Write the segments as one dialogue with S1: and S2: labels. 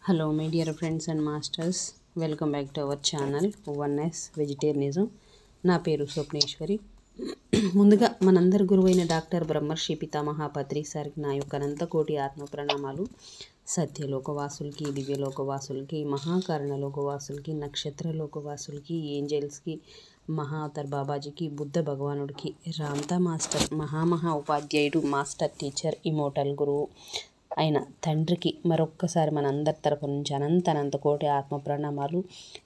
S1: Hello my dear friends and masters, welcome back to our channel oneness vegetarianism. నా పేరు స్వప్నేశ్వరి. ముందుగా మనందరి గురువైన డాక్టర్ బ్రహ్మర్షి పితామహ పత్రి సార్కి నా యొక్క అనంతకోటి ఆత్మ ప్రణామాలు. సత్యలోకవాసులకి, దివ్యలోకవాసులకి, మహాకారణ లోకవాసులకి, నక్షత్ర లోకవాసులకి, ఏంజల్స్కి, మహావతార్ బాబాజీకి, బుద్ధ భగవానుడికి, రామ్తా మాస్టర్, మహా ఉపాధ్యాయుడు, మాస్టర్ టీచర్, ఇమోటల్ గురువు అయిన తండ్రికి మరొక్కసారి మనందరి తరపు నుంచి అనంత కోటి ఆత్మ ప్రణామాలు.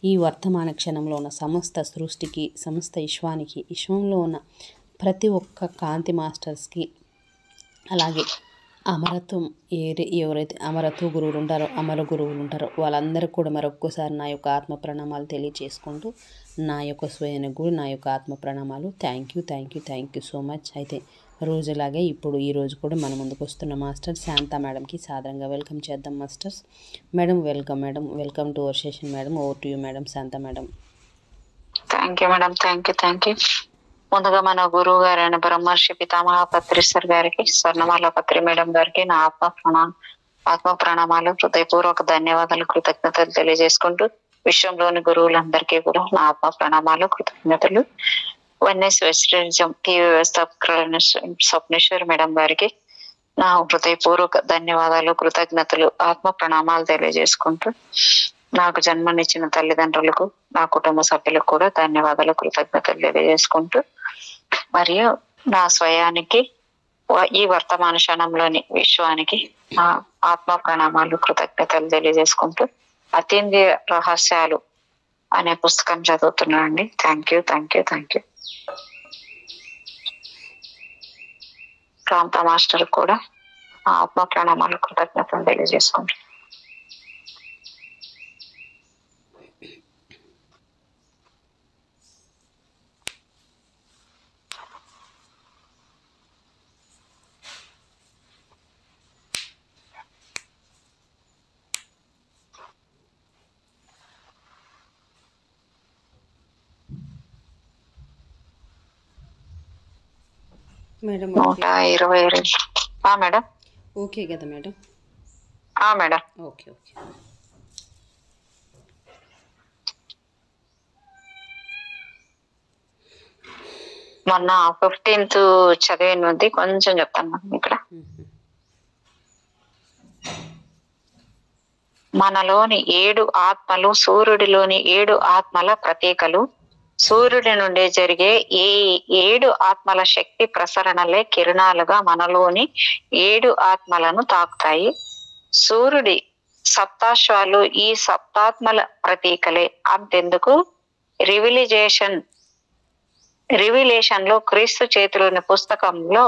S1: ఈ వర్తమాన క్షణంలో ఉన్న సమస్త సృష్టికి, సమస్త విశ్వానికి, విశ్వంలో ఉన్న ప్రతి ఒక్క కాంతి మాస్టర్స్కి, అలాగే అమరత్వం ఎవరైతే అమరత్వ గురువులు ఉంటారో, అమర గురువులు ఉంటారో వాళ్ళందరికీ కూడా మరొక్కసారి నా యొక్క ఆత్మ ప్రణామాలు తెలియచేసుకుంటూ, నా యొక్క స్వయానికి కూడా నా యొక్క ఆత్మ ప్రణామాలు. Thank you so much. అయితే రోజులాగే ఈరోజు కూడా మన ముందుకు వస్తున్న మాస్టర్ శాంతా మేడంకి సాదరంగా వెల్కమ్ చేద్దాం. Masters madam, welcome to our session madam. Over to you madam, Shanta madam.
S2: Thank you madam, thank you. ముందుగా మన గురువు గారైన బ్రహ్మర్షి పితామహ పత్రి సార్ గారికి, స్వర్ణమాల పత్రి మేడం గారికి నా ఆత్మ ప్రణామాలు, హృదయపూర్వక ధన్యవాదాలు, కృతజ్ఞతలు తెలియజేసుకుంటూ విశ్వంలోని గురువులందరికీ కూడా నా ఆత్మ ప్రణామాలు, కృతజ్ఞతలు. Oneness vegetarianism TV వ్యవస్థాపకులైన Swapneshwari madam గారికి నా హృదయపూర్వక ధన్యవాదాలు, కృతజ్ఞతలు, ఆత్మ ప్రణామాలు తెలియజేసుకుంటూ నాకు జన్మనిచ్చిన తల్లిదండ్రులకు, నా కుటుంబ సభ్యులకు కూడా ధన్యవాదాలు, కృతజ్ఞతలు తెలియజేసుకుంటూ, మరియు నా స్వయానికి, ఈ వర్తమాన క్షణంలోని విశ్వానికి నా ఆత్మ ప్రణామాలు, కృతజ్ఞతలు తెలియజేసుకుంటూ అతీంద్రియ రహస్యాలు అనే పుస్తకం చదువుతున్నానండి. Thank you. ప్రాంత మాస్టర్ కూడా ఆత్మ ప్రణామాలు, కృతజ్ఞతలు తెలియజేసుకుంటారు.
S1: Madam
S2: 122 madam.
S1: ఓకే కదా మేడం?
S2: మేడం.
S1: ఓకే.
S2: మొన్న 15th చదివినది కొంచెం చెప్తాను ఇక్కడ. మనలోని 7 ఆత్మలు సూర్యుడిలోని 7 ఆత్మల ప్రతీకలు. సూర్యుడి నుండి జరిగే ఈ 7 ఆత్మల శక్తి ప్రసరణలే కిరణాలుగా మనలోని 7 ఆత్మలను తాకుతాయి. సూర్యుడి సప్తాశ్వాలు ఈ సప్తాత్మల ప్రతీకలే. అంతెందుకు, రివిలేషన్ లో క్రీస్తు చేతిలోని పుస్తకంలో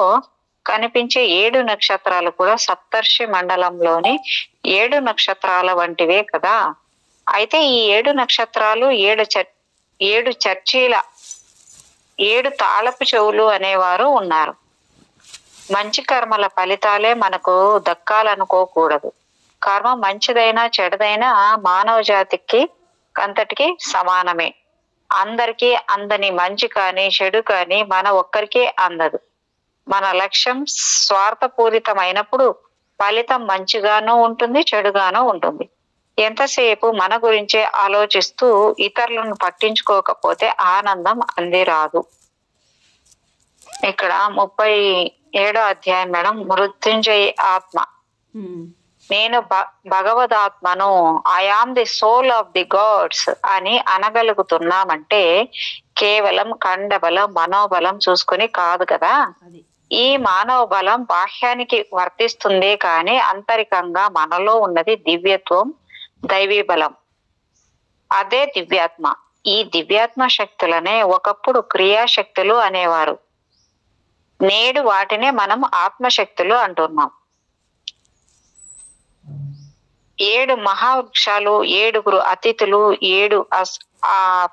S2: కనిపించే 7 నక్షత్రాలు కూడా సప్తర్షి మండలంలోని 7 నక్షత్రాల వంటివే కదా. అయితే ఈ 7 నక్షత్రాలు 7 చర్చీల 7 తాళపు చెవులు అనేవారు ఉన్నారు. మంచి కర్మల ఫలితాలే మనకు దక్కాలనుకోకూడదు. కర్మ మంచిదైనా చెడుదైనా మానవ జాతికి అంతటికి సమానమే. అందరికీ అందని మంచి కానీ చెడు కానీ మన ఒక్కరికే అందదు. మన లక్ష్యం స్వార్థపూరితమైనప్పుడు ఫలితం మంచిగానూ ఉంటుంది, చెడుగానూ ఉంటుంది. ఎంతసేపు మన గురించే ఆలోచిస్తూ ఇతరులను పట్టించుకోకపోతే ఆనందం అందిరాదు. ఇక్కడ 37వ అధ్యాయం మేడం. మృత్యుంజయ ఆత్మ, నేను భగవదాత్మను, I am the soul of the gods అని అనగలుగుతున్నామంటే కేవలం కండబలం, మనోబలం చూసుకుని కాదు కదా. ఈ మానవ బలం బాహ్యానికి వర్తిస్తుందే కానీ అంతరికంగా మనలో ఉన్నది దివ్యత్వం, దైవీ బలం. అదే దివ్యాత్మ. ఈ దివ్యాత్మ శక్తులనే ఒకప్పుడు క్రియాశక్తులు అనేవారు. నేడు వాటినే మనం ఆత్మశక్తులు అంటున్నాం. 7 మహావృక్షాలు, 7 అతిథులు, 7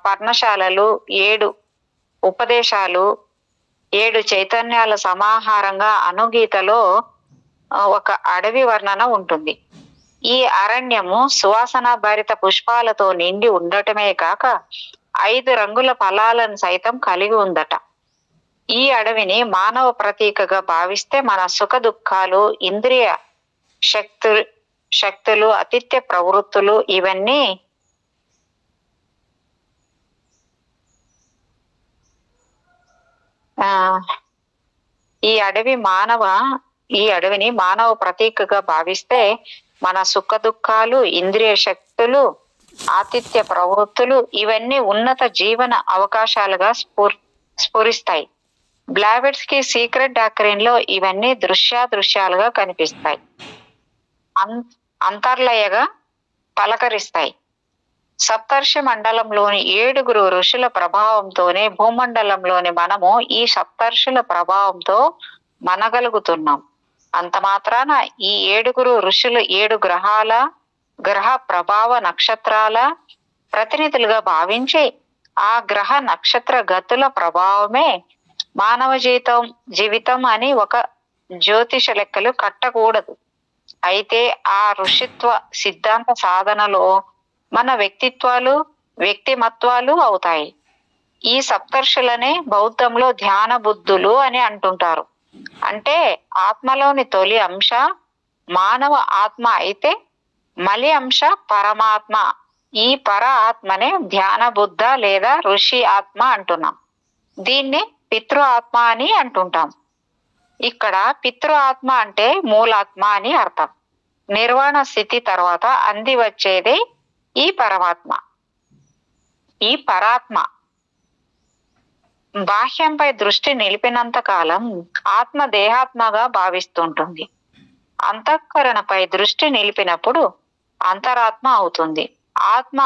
S2: పర్ణశాలలు, 7 ఉపదేశాలు, 7 చైతన్యాల సమాహారంగా అనుగీతలో ఒక అడవి వర్ణన ఉంటుంది. ఈ అరణ్యము సువాసన భరిత పుష్పాలతో నిండి ఉండటమే కాక 5 రంగుల ఫలాలను సైతం కలిగి ఉందట. ఈ అడవిని మానవ ప్రతీకగా భావిస్తే మన సుఖ దుఃఖాలు, ఇంద్రియ శక్తులు, అతిథ్య ప్రవృత్తులు ఇవన్నీ ఈ అడవిని మానవ ప్రతీకగా భావిస్తే మన సుఖ దుఃఖాలు, ఇంద్రియ శక్తులు, ఆతిథ్య ప్రవృత్తులు ఇవన్నీ ఉన్నత జీవన అవకాశాలుగా స్ఫురిస్తాయి. బ్లావెట్స్ కి సీక్రెట్ డాక్టరీన్ లో ఇవన్నీ దృశ్యాలుగా కనిపిస్తాయి, అంతర్లయగా పలకరిస్తాయి. సప్తర్షి మండలంలోని 7 ఋషుల ప్రభావంతోనే భూమండలంలోని మనము ఈ సప్తర్షుల ప్రభావంతో మనగలుగుతున్నాం. అంత మాత్రాన ఈ 7 ఋషులు 7 గ్రహ ప్రభావ నక్షత్రాల ప్రతినిధులుగా భావించి ఆ గ్రహ నక్షత్ర గతుల ప్రభావమే మానవ జీవితం అని ఒక జ్యోతిష లెక్కలు కట్టకూడదు. అయితే ఆ ఋషిత్వ సిద్ధాంత సాధనలో మన వ్యక్తిమత్వాలు అవుతాయి. ఈ సప్తర్షులనే బౌద్ధంలో ధ్యాన బుద్ధులు అని అంటుంటారు. అంటే ఆత్మలోని తొలి అంశ మానవ ఆత్మ అయితే మలి అంశ పరమాత్మ. ఈ పర ఆత్మనే ధ్యాన బుద్ధ లేదా ఋషి ఆత్మ అంటున్నాం. దీన్ని పితృ ఆత్మ అని అంటుంటాం. ఇక్కడ పితృ ఆత్మ అంటే మూలాత్మ అని అర్థం. నిర్వాణ స్థితి తర్వాత అంది వచ్చేదే ఈ పరమాత్మ. ఈ పరాత్మ బాహ్యంపై దృష్టి నిలిపినంత కాలం ఆత్మ దేహాత్మగా భావిస్తుంటుంది. అంతఃకరణపై దృష్టి నిలిపినప్పుడు అంతరాత్మ అవుతుంది. ఆత్మ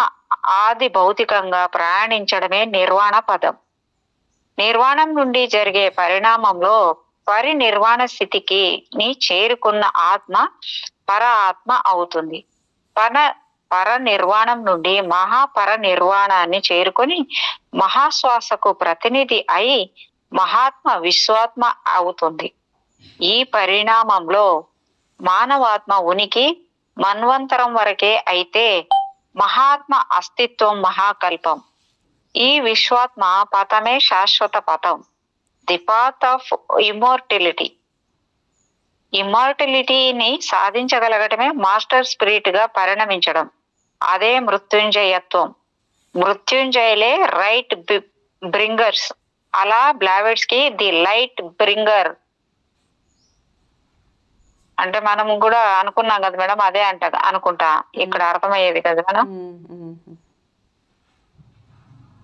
S2: ఆది భౌతికంగా ప్రయాణించడమే నిర్వాణ పదం. నిర్వాణం నుండి జరిగే పరిణామంలో పరినిర్వాణ స్థితికి చేరుకున్న ఆత్మ పర ఆత్మ అవుతుంది. పరనిర్వాణం నుండి మహాపరనిర్వాణాన్ని చేరుకొని మహాశ్వాసకు ప్రతినిధి అయి మహాత్మ విశ్వాత్మ అవుతుంది. ఈ పరిణామంలో మానవాత్మ ఉనికి మన్వంతరం వరకే అయితే మహాత్మ అస్తిత్వం మహాకల్పం. ఈ విశ్వాత్మ పథమే శాశ్వత పథం, ది పాత్ ఆఫ్ ఇమ్మోర్టిలిటీని సాధించగలగటమే మాస్టర్ స్పిరిట్ గా పరిణమించడం. అదే మృత్యుంజయత్వం. మృత్యుంజయులే రైట్ బ్రింగర్స్. అలా బ్లావెట్స్ కి ది లైట్ బ్రింగర్ అంటే మనం కూడా అనుకున్నాం కదా మేడం, అదే అనుకుంటా ఇక్కడ అర్థమయ్యేది కదా మేడం.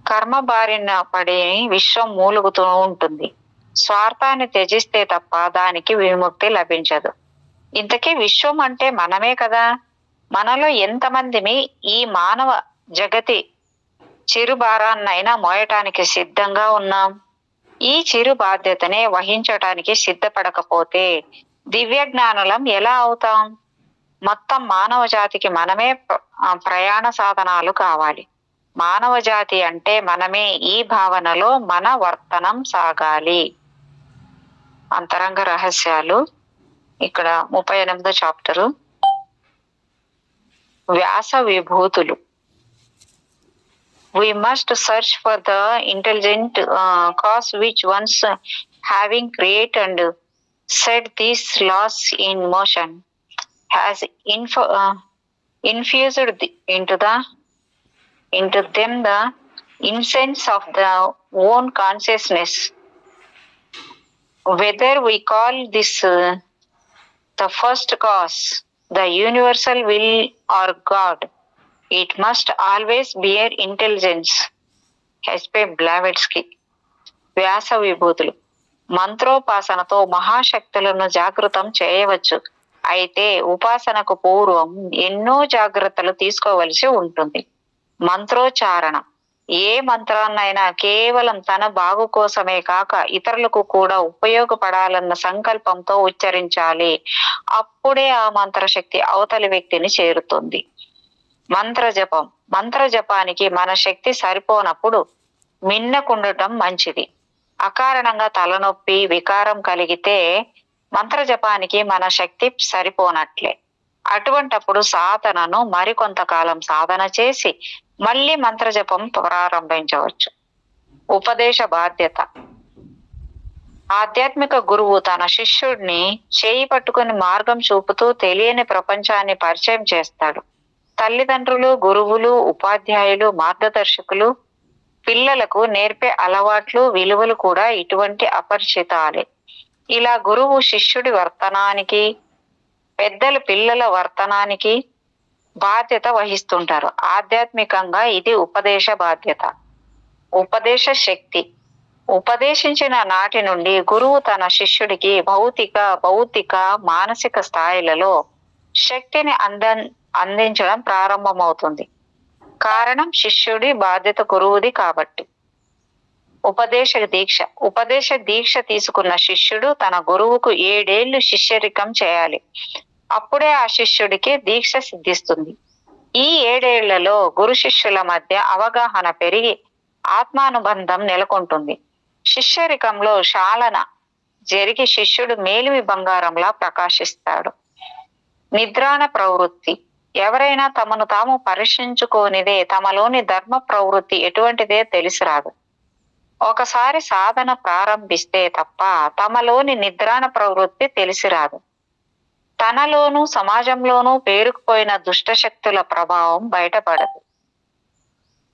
S2: కర్మ బారిన పడి విశ్వం మూలుగుతూ ఉంటుంది. స్వార్థాన్ని త్యజిస్తే తప్ప దానికి విముక్తి లభించదు. ఇంతకీ విశ్వం అంటే మనమే కదా. మనలో ఎంతమందిమి ఈ మానవ జగతి చిరుభారాన్నైనా మోయటానికి సిద్ధంగా ఉన్నాం? ఈ చిరు బాధ్యతనే వహించటానికి సిద్ధపడకపోతే దివ్య జ్ఞానులం ఎలా అవుతాం? మొత్తం మానవ జాతికి మనమే ప్రయాణ సాధనాలు కావాలి. మానవ జాతి అంటే మనమే. ఈ భావనలో మన వర్తనం సాగాలి. అంతరంగ రహస్యాలు ఇక్కడ 38వ చాప్టరు. వ్యాస విభూతులు. We must search for the intelligent cause which once having created and set these laws in motion has infused into them the incense of the own consciousness. Whether we call this the first cause, the universal will or God, it must always bear intelligence. H.P. Blavatsky. వ్యాస విభూతులు. మంత్రోపాసనతో మహాశక్తులను జాగృతం చేయవచ్చు. అయితే ఉపాసనకు పూర్వం ఎన్నో జాగ్రత్తలు తీసుకోవలసి ఉంటుంది. మంత్రోచ్చారణ. ఏ మంత్రాన్నైనా కేవలం తన బాగు కోసమే కాక ఇతరులకు కూడా ఉపయోగపడాలన్న సంకల్పంతో ఉచ్చరించాలి. అప్పుడే ఆ మంత్రశక్తి అవతలి వ్యక్తిని చేరుతుంది. మంత్రజపం. మంత్రజపానికి మన శక్తి సరిపోనప్పుడు మిన్నకుండటం మంచిది. అకారణంగా తలనొప్పి వికారం కలిగితే మంత్రజపానికి మన శక్తి సరిపోనట్లే. అటువంటప్పుడు సాధనను మరికొంతకాలం సాధన చేసి మళ్ళీ మంత్రజపం ప్రారంభించవచ్చు. ఉపదేశ బాధ్యత. ఆధ్యాత్మిక గురువు తన శిష్యుడిని చేయి పట్టుకుని మార్గం చూపుతూ తెలియని ప్రపంచాన్ని పరిచయం చేస్తాడు. తల్లిదండ్రులు, గురువులు, ఉపాధ్యాయులు, మార్గదర్శకులు పిల్లలకు నేర్పే అలవాట్లు, విలువలు కూడా ఇటువంటి అపరిచితాలే. ఇలా గురువు శిష్యుడి వర్తనానికి, పెద్దలు పిల్లల వర్తనానికి బాధ్యత వహిస్తుంటారు. ఆధ్యాత్మికంగా ఇది ఉపదేశ బాధ్యత, ఉపదేశ శక్తి. ఉపదేశించిన నాటి నుండి గురువు తన శిష్యుడికి భౌతిక, మానసిక స్థాయిలలో శక్తిని అందించడం ప్రారంభమవుతుంది. కారణం శిష్యుడి బాధ్యత గురువుది కాబట్టి. ఉపదేశ దీక్ష తీసుకున్న శిష్యుడు తన గురువుకు 7 ఏళ్లు శిష్యరికం చేయాలి. అప్పుడే ఆ శిష్యుడికి దీక్ష సిద్ధిస్తుంది. ఈ 7 ఏళ్లలో గురు శిష్యుల మధ్య అవగాహన పెరిగి ఆత్మానుబంధం నెలకొంటుంది. శిష్యరికంలో శాలన జరిగి శిష్యుడు మేలిమి బంగారంలా ప్రకాశిస్తాడు. నిద్రాణ ప్రవృత్తి. ఎవరైనా తమను తాము పరీక్షించుకోనిదే తమలోని ధర్మ ప్రవృత్తి ఎటువంటిదే తెలిసిరాదు. ఒకసారి సాధన ప్రారంభిస్తే తప్ప తమలోని నిద్రాణ ప్రవృత్తి తెలిసిరాదు. తనలోనూ సమాజంలోనూ పేరుకుపోయిన దుష్టశక్తుల ప్రభావం బయటపడదు.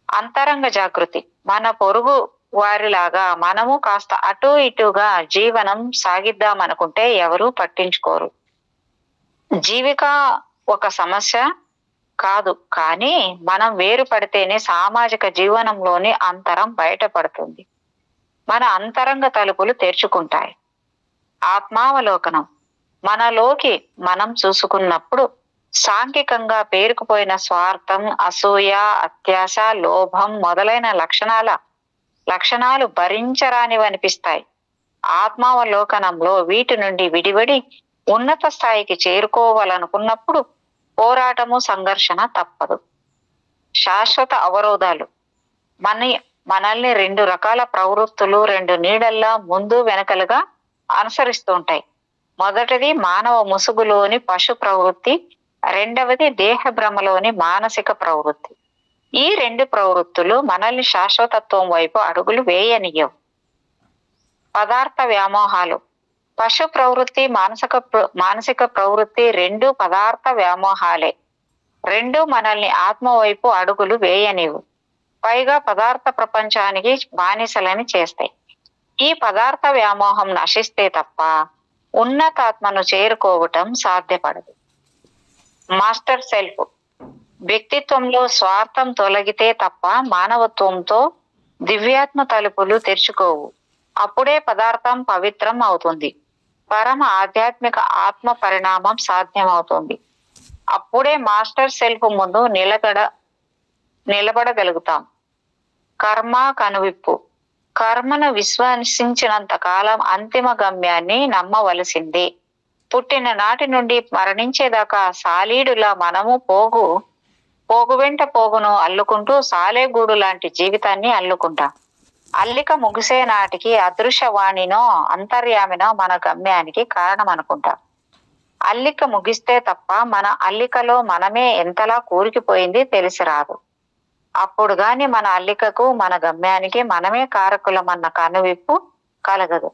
S2: అంతరంగ జాగృతి. మన పొరుగు వారిలాగా మనము కాస్త అటూ ఇటుగా జీవనం సాగిద్దామనుకుంటే ఎవరూ పట్టించుకోరు. జీవిక ఒక సమస్య కాదు, కానీ మనం వేరుపడితేనే సామాజిక జీవనంలోని అంతరం బయటపడుతుంది. మన అంతరంగ తలుపులు తెరుచుకుంటాయి. ఆత్మావలోకనం. మనలోకి మనం చూసుకున్నప్పుడు సాంఘికంగా పేరుకుపోయిన స్వార్థం, అసూయ, అత్యాశ, లోభం మొదలైన లక్షణాలు భరించరానివనిపిస్తాయి. ఆత్మావలోకనంలో వీటి నుండి విడివడి ఉన్నత స్థాయికి చేరుకోవాలనుకున్నప్పుడు పోరాటము, సంఘర్షణ తప్పదు. శాశ్వత అవరోధాలు. మనల్ని 2 రకాల ప్రవృత్తులు 2 నీడల్లా ముందు వెనకలుగా అనుసరిస్తూ ఉంటాయి. మొదటిది మానవ ముసుగులోని పశు ప్రవృత్తి, రెండవది దేహ భ్రమలోని మానసిక ప్రవృత్తి. ఈ 2 ప్రవృత్తులు మనల్ని శాశ్వతత్వం వైపు అడుగులు వేయనియ్యవు. పదార్థ వ్యామోహాలు. పశు ప్రవృత్తి, మానసిక ప్రవృత్తి 2 పదార్థ వ్యామోహాలే. 2 మనల్ని ఆత్మ వైపు అడుగులు వేయనివు. పైగా పదార్థ ప్రపంచానికి బానిసలని చేస్తాయి. ఈ పదార్థ వ్యామోహం నశిస్తే తప్ప ఉన్నతాత్మను చేరుకోవటం సాధ్యపడదు. Master self. వ్యక్తిత్వంలో స్వార్థం తొలగితే తప్ప మానవత్వంతో దివ్యాత్మ తలుపులు తెరుచుకోవు. అప్పుడే పదార్థం పవిత్రం అవుతుంది. పరమ ఆధ్యాత్మిక ఆత్మ పరిణామం సాధ్యమవుతుంది. అప్పుడే మాస్టర్ సెల్ఫ్ ముందు నిలబడగలుగుతాం. కర్మ కనువిప్పు. కర్మను విశ్వసించినంత కాలం అంతిమ గమ్యాన్ని నమ్మవలసిందే. పుట్టిన నాటి నుండి మరణించేదాకా సాలీడులా మనము పోగు వెంట పోగును అల్లుకుంటూ సాలెగూడు లాంటి జీవితాన్ని అల్లుకుంటాం. అల్లిక ముగిసే నాటికి అదృశ్యవాణినో అంతర్యామినో మన గమ్యానికి కారణం అనుకుంటాం. అల్లిక ముగిస్తే తప్ప మన అల్లికలో మనమే ఎంతలా కూరికిపోయింది తెలిసి రాదు. అప్పుడు గాని మన అల్లికకు, మన గమ్యానికి మనమే కారకులమన్న కనువిప్పు కలగదు.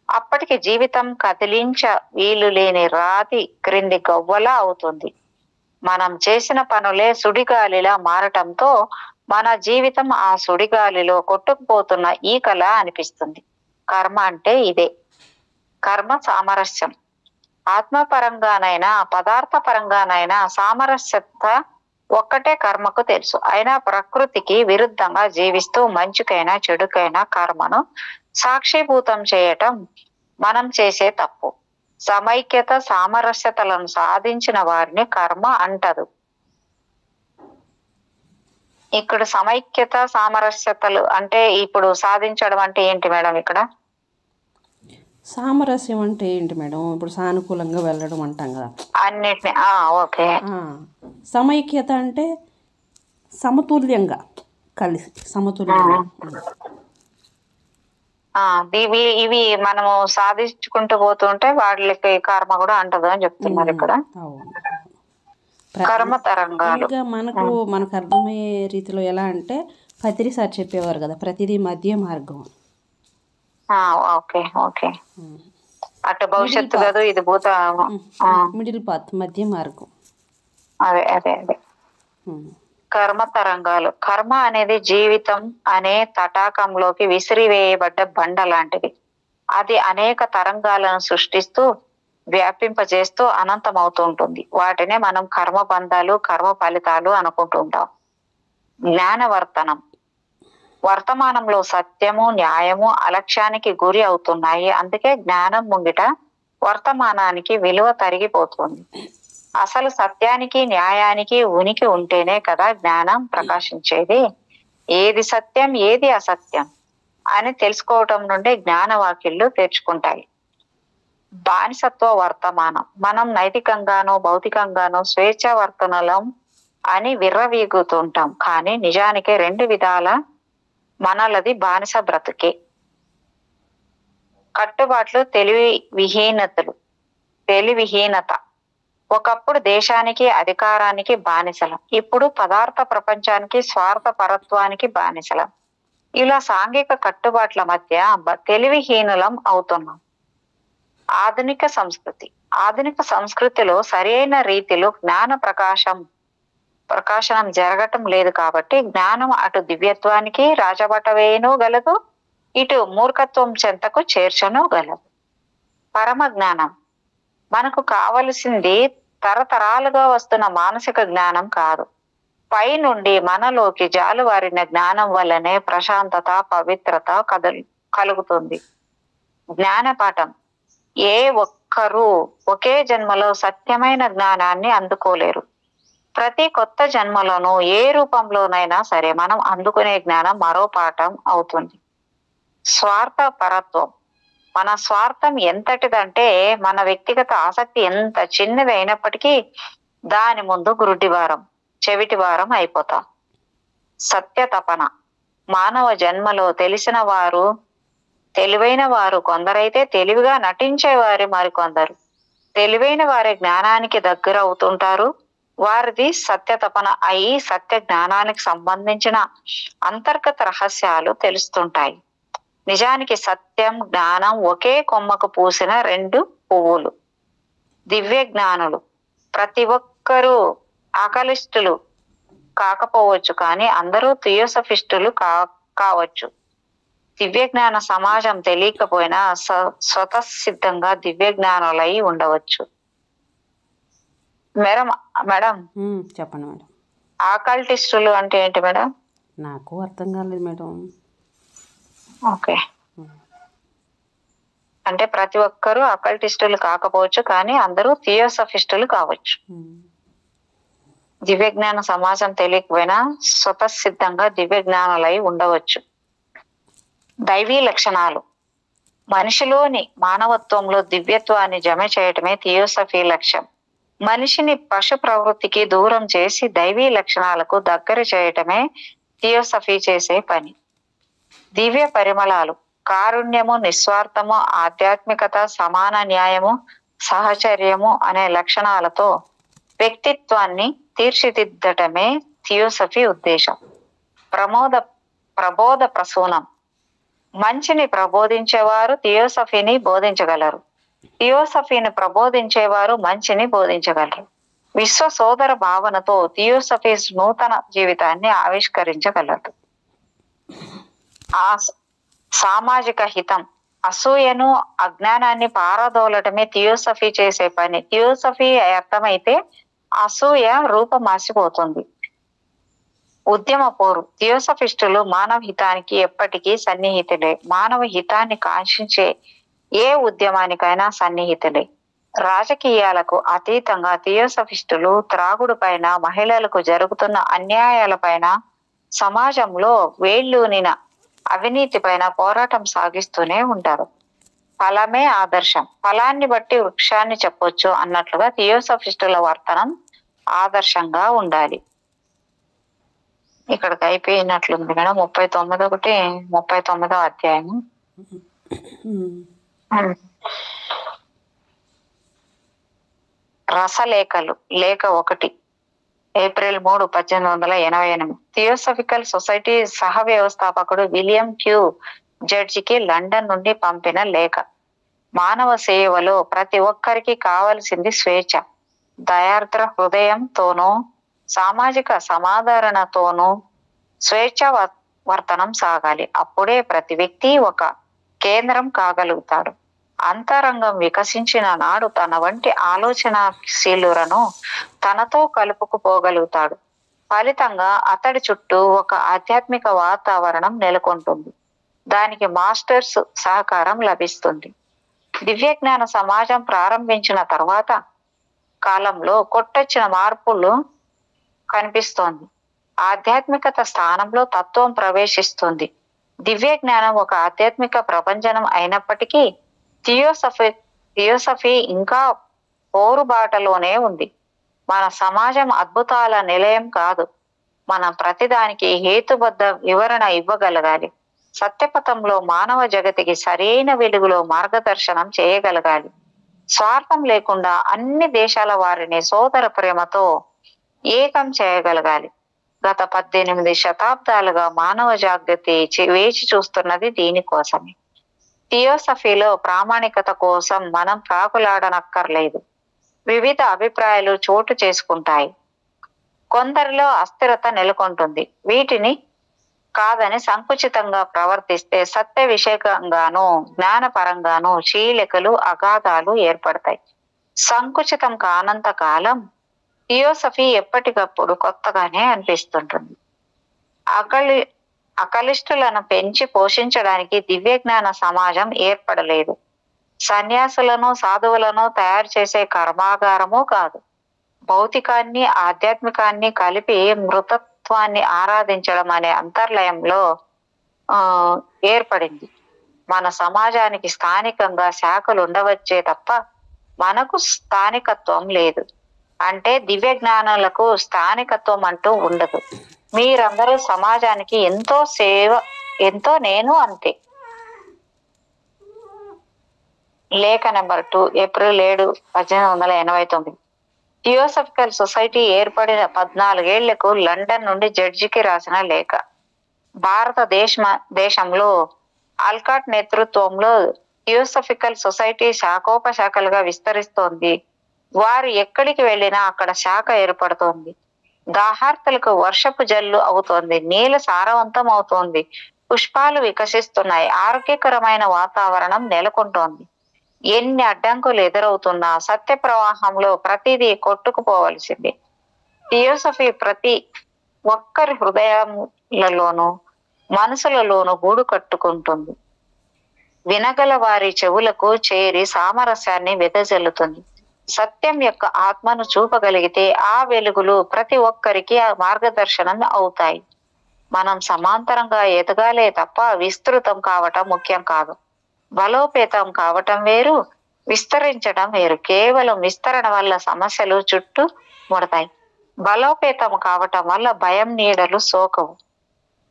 S2: అప్పటికి జీవితం కదిలించ వీలు లేని రాతి క్రింది గవ్వలా అవుతుంది. మనం చేసిన పనులే సుడిగాలిలా మారటంతో మన జీవితం ఆ సుడిగాలిలో కొట్టుకుపోతున్న ఈకలా అనిపిస్తుంది. కర్మ అంటే ఇదే. కర్మ సామరస్యం. ఆత్మపరంగానైనా పదార్థ పరంగానైనా సామరస్యత ఒక్కటే కర్మకు తెలుసు. అయినా ప్రకృతికి విరుద్ధంగా జీవిస్తూ మంచుకైనా చెడుకైనా కర్మను సాక్షిభూతం చేయటం మనం చేసే తప్పు. సమైక్యత సామరస్యతలను సాధించిన వారిని కర్మ అంటదు. ఇక్కడ సమైక్యత సామరస్యతలు అంటే ఇప్పుడు సాధించడం అంటే ఏంటి మేడం? ఇక్కడ
S1: సామరస్యం అంటే ఏంటి మేడం? ఇప్పుడు సానుకూలంగా వెళ్ళడం అంటాం కదా
S2: అన్నిటిని. ఓకే.
S1: సమైక్యత అంటే సమతుల్యంగా కలిసి సమతుల్యంగా.
S2: ఇవి మనము సాధించుకుంటూ పోతుంటే వాళ్ళకి కర్మ కూడా అంటదు అని చెప్తున్నారు ఇక్కడ. కర్మ తరంగాలు
S1: మనకు అర్థమయ్యే రీతిలో ఎలా అంటే పత్రి సార్ చెప్పేవారు కదా, ప్రతిదీ మధ్య మార్గం.
S2: Okay okay.
S1: ఉమ్.
S2: అటు భవిష్యత్తు
S1: Middle
S2: కాదు, ఇది భూత. ఆ,
S1: మిడిల్ పాత్, మధ్య మార్గం.
S2: అదే అదే అదే.
S1: ఉమ్.
S2: కర్మ తరంగాలు. కర్మ అనేది జీవితం అనే తటాకంలోకి విసిరివేయబడ్డ బండ లాంటిది. అది అనేక తరంగాలను సృష్టిస్తూ వ్యాపింపజేస్తూ అనంతమవుతూ ఉంటుంది. వాటినే మనం కర్మ బంధాలు, కర్మ ఫలితాలు అనుకుంటూ ఉంటాం. జ్ఞానవర్తనం. వర్తమానంలో సత్యము, న్యాయము అలక్ష్యానికి గురి అవుతున్నాయి. అందుకే జ్ఞానం ముంగిట వర్తమానానికి విలువ తరిగిపోతుంది. అసలు సత్యానికి, న్యాయానికి ఉనికి ఉంటేనే కదా జ్ఞానం ప్రకాశించేది. ఏది సత్యం, ఏది అసత్యం అని తెలుసుకోవటం నుండి జ్ఞాన వాకిళ్ళు తెరుచుకుంటాయి. బానిసత్వ వర్తమానం. మనం నైతికంగానో భౌతికంగానో స్వేచ్ఛావర్తనలం అని విర్రవీగుతుంటాం. కానీ నిజానికి రెండు విధాల మనలది బానిస బ్రతుకే. కట్టుబాట్లు. తెలివిహీనత. ఒకప్పుడు దేశానికి, అధికారానికి బానిసలం. ఇప్పుడు పదార్థ ప్రపంచానికి, స్వార్థ పరత్వానికి బానిసలం. ఇలా సాంఘిక కట్టుబాట్ల మధ్య తెలివిహీనులం అవుతున్నాం. ఆధునిక సంస్కృతి. ఆధునిక సంస్కృతిలో సరైన రీతిలో జ్ఞాన ప్రకాశనం జరగటం లేదు. కాబట్టి జ్ఞానం అటు దివ్యత్వానికి రాజబట వేయను గలదు, ఇటు మూర్ఖత్వం చెంతకు చేర్చను గలదు. పరమ జ్ఞానం. మనకు కావలసింది తరతరాలుగా వస్తున్న మానసిక జ్ఞానం కాదు, పై నుండి మనలోకి జాలువారిన జ్ఞానం వల్లనే ప్రశాంతత, పవిత్రత కలుగుతుంది. జ్ఞానపాఠం. ఏ ఒక్కరూ ఒకే జన్మలో సత్యమైన జ్ఞానాన్ని అందుకోలేరు. ప్రతి కొత్త జన్మలోనూ ఏ రూపంలోనైనా సరే మనం అందుకునే జ్ఞానం మరో పాఠం అవుతుంది. స్వార్థ పరత్వం. మన స్వార్థం ఎంతటిదంటే మన వ్యక్తిగత ఆసక్తి ఎంత చిన్నది అయినప్పటికీ దాని ముందు గురుడివారం, చెవిటివారం అయిపోతాం. సత్య తపన. మానవ జన్మలో తెలివైన వారు కొందరైతే తెలివిగా నటించేవారు మరికొందరు. తెలివైన వారి జ్ఞానానికి దగ్గర అవుతుంటారు. వారిది సత్య తపన అయి సత్య జ్ఞానానికి సంబంధించిన అంతర్గత రహస్యాలు తెలుస్తుంటాయి. నిజానికి సత్యం, జ్ఞానం ఒకే కొమ్మకు పూసిన రెండు పువ్వులు. దివ్య జ్ఞానులు. ప్రతి ఒక్కరూ ఆకలిస్టులు కాకపోవచ్చు, కానీ అందరూ థియోసఫిస్టులు కావచ్చు. దివ్య జ్ఞాన సమాజం తెలియకపోయినా స్వతసిద్ధంగా దివ్య జ్ఞానులై ఉండవచ్చు. మేడం
S1: చెప్పండి మేడం.
S2: ఆకల్టిస్టులు అంటే ఏంటి మేడం?
S1: నాకు అర్థం కాలేదు మేడం.
S2: ఓకే. అంటే ప్రతి ఒక్కరూ అకల్టిస్టులు కాకపోవచ్చు, కానీ అందరూ థియోసఫిస్టులు కావచ్చు. దివ్య జ్ఞాన సమాజం తెలియకపోయినా స్వతసిద్ధంగా దివ్య జ్ఞానులై ఉండవచ్చు. దైవీ లక్షణాలు. మనిషిలోని మానవత్వంలో దివ్యత్వాన్ని జమ చేయటమే థియోసఫీ లక్ష్యం. మనిషిని పశు ప్రవృత్తికి దూరం చేసి దైవీ లక్షణాలకు దగ్గర చేయటమే థియోసఫీ చేసే పని. దివ్య పరిమళాలు. కారుణ్యము, నిస్వార్థము, ఆధ్యాత్మికత, సమాన న్యాయము, సహచర్యము అనే లక్షణాలతో వ్యక్తిత్వాన్ని తీర్చిదిద్దటమే థియోసఫీ ఉద్దేశం. ప్రబోధ ప్రసూనం. మంచిని ప్రబోధించేవారు థియోసఫీని బోధించగలరు. థియోసఫీని ప్రబోధించేవారు మంచిని బోధించగలరు. విశ్వ సోదర భావనతో థియోసఫీ నూతన జీవితాన్ని ఆవిష్కరించగలరు. సామాజిక హితం. అసూయను, అజ్ఞానాన్ని పారదోలటమే థియోసఫీ చేసే పని. థియోసఫీ అర్థమైతే అసూయ రూపమాసిపోతుంది. ఉద్యమ పోరు. థియోసఫిస్టులు మానవ హితానికి ఎప్పటికీ సన్నిహితులే. మానవ హితాన్ని కాంక్షించే ఏ ఉద్యమానికైనా సన్నిహితులే. రాజకీయాలకు అతీతంగా థియోసఫిస్టులు త్రాగుడు పైన, మహిళలకు జరుగుతున్న అన్యాయాల పైన, సమాజంలో వేళ్ళూనిన అవినీతి పైన పోరాటం సాగిస్తూనే ఉంటారు. ఫలమే ఆదర్శం. ఫలాన్ని బట్టి వృక్షాన్ని చెప్పొచ్చు అన్నట్లుగా థియోసఫిస్టుల వర్తనం ఆదర్శంగా ఉండాలి. ఇక్కడికి అయిపోయినట్లుంది మేడం. 39 అధ్యాయము. రసలేఖలు. లేఖ 1, ఏప్రిల్ 3, 1888. థియోసఫికల్ సొసైటీ సహ వ్యవస్థాపకుడు విలియం క్యూ జడ్జికి లండన్ నుండి పంపిన లేఖ. మానవ సేవలో ప్రతి ఒక్కరికి కావలసింది స్వేచ్ఛ. దయార్ద్ర హృదయంతోనూ సామాజిక సమాదరణతోనూ స్వేచ్ఛ వర్తనం సాగాలి. అప్పుడే ప్రతి వ్యక్తి ఒక కేంద్రం కాగలుగుతాడు. అంతరంగం వికసించిన నాడు తన వంటి ఆలోచనాశీలులను తనతో కలుపుకుపోగలుగుతాడు. ఫలితంగా అతడి చుట్టూ ఒక ఆధ్యాత్మిక వాతావరణం నెలకొంటుంది. దానికి మాస్టర్స్ సహకారం లభిస్తుంది. దివ్యజ్ఞాన సమాజం ప్రారంభించిన తర్వాత కాలంలో కొట్టొచ్చిన మార్పులు కనిపిస్తోంది. ఆధ్యాత్మికత స్థానంలో తత్వం ప్రవేశిస్తుంది. దివ్య జ్ఞానం ఒక ఆధ్యాత్మిక ప్రపంచం అయినప్పటికీ థియోసఫీ ఇంకా పోరుబాటలోనే ఉంది. మన సమాజం అద్భుతాల నిలయం కాదు. మనం ప్రతిదానికి హేతుబద్ధ వివరణ ఇవ్వగలగాలి. సత్యపథంలో మానవ జగతికి సరైన వెలుగులో మార్గదర్శనం చేయగలగాలి. స్వార్థం లేకుండా అన్ని దేశాల వారిని సోదర ప్రేమతో ఏకం చేయగలగాలి. గత 18 శతాబ్దాలుగా మానవ జాగృతి వేచి చూస్తున్నది దీనికోసమే. థియోసఫీలో ప్రామాణికత కోసం మనం ప్రాకులాడనక్కర్లేదు. వివిధ అభిప్రాయాలు చోటు చేసుకుంటాయి. కొందరిలో అస్థిరత నెలకొంటుంది. వీటిని కాదని సంకుచితంగా ప్రవర్తిస్తే సత్య విషయంగానూ జ్ఞానపరంగానూ చీలికలు అగాధాలు ఏర్పడతాయి. సంకుచితం కానంత కాలం థియోసఫీ ఎప్పటికప్పుడు కొత్తగానే అనిపిస్తుంటుంది. అకలిష్టులను పెంచి పోషించడానికి దివ్యజ్ఞాన సమాజం ఏర్పడలేదు. సన్యాసులను సాధువులను తయారు చేసే కర్మాగారము కాదు. భౌతికాన్ని ఆధ్యాత్మికాన్ని కలిపి మృతత్వాన్ని ఆరాధించడం అనే అంతర్లయంలో ఏర్పడింది. మన సమాజానికి స్థానికంగా శాఖలు ఉండవచ్చే తప్ప మనకు స్థానికత్వం లేదు. అంటే దివ్య జ్ఞానాలకు స్థానికత్వం అంటూ ఉండదు. మీరందరూ సమాజానికి ఎంతో నేను అంతే. లేఖ నెంబర్ 2, ఏప్రిల్ 7, 1889. థియోసఫికల్ సొసైటీ ఏర్పడిన 14 ఏళ్లకు లండన్ నుండి జడ్జికి రాసిన లేఖ. దేశంలో ఆల్కాట్ నేతృత్వంలో థియోసఫికల్ సొసైటీ శాఖోపశాఖలుగా విస్తరిస్తోంది. వారు ఎక్కడికి వెళ్ళినా అక్కడ శాఖ ఏర్పడుతోంది. దాహార్తలకు వర్షపు జల్లు అవుతోంది. నీళ్ళ సారవంతం అవుతోంది. పుష్పాలు వికసిస్తున్నాయి. ఆరోగ్యకరమైన వాతావరణం నెలకొంటోంది. ఎన్ని అడ్డంకులు ఎదురవుతున్నా సత్య ప్రవాహంలో ప్రతిదీ కొట్టుకుపోవలసింది. థియోసఫీ ప్రతి ఒక్కరి హృదయాలలోనూ మనసులలోనూ గూడు కట్టుకుంటుంది. వినగల వారి చెవులకు చేరి సామరస్యాన్ని వెదజల్లుతుంది. సత్యం యొక్క ఆత్మను చూపగలిగితే ఆ వెలుగులు ప్రతి ఒక్కరికి మార్గదర్శనం అవుతాయి. మనం సమాంతరంగా ఎదగాలే తప్ప విస్తృతం కావటం ముఖ్యం కాదు. బలోపేతం కావటం వేరు, విస్తరించడం వేరు. కేవలం విస్తరణ వల్ల సమస్యలు చుట్టూ ముడతాయి. బలోపేతం కావటం వల్ల భయం నీడలు సోకవు.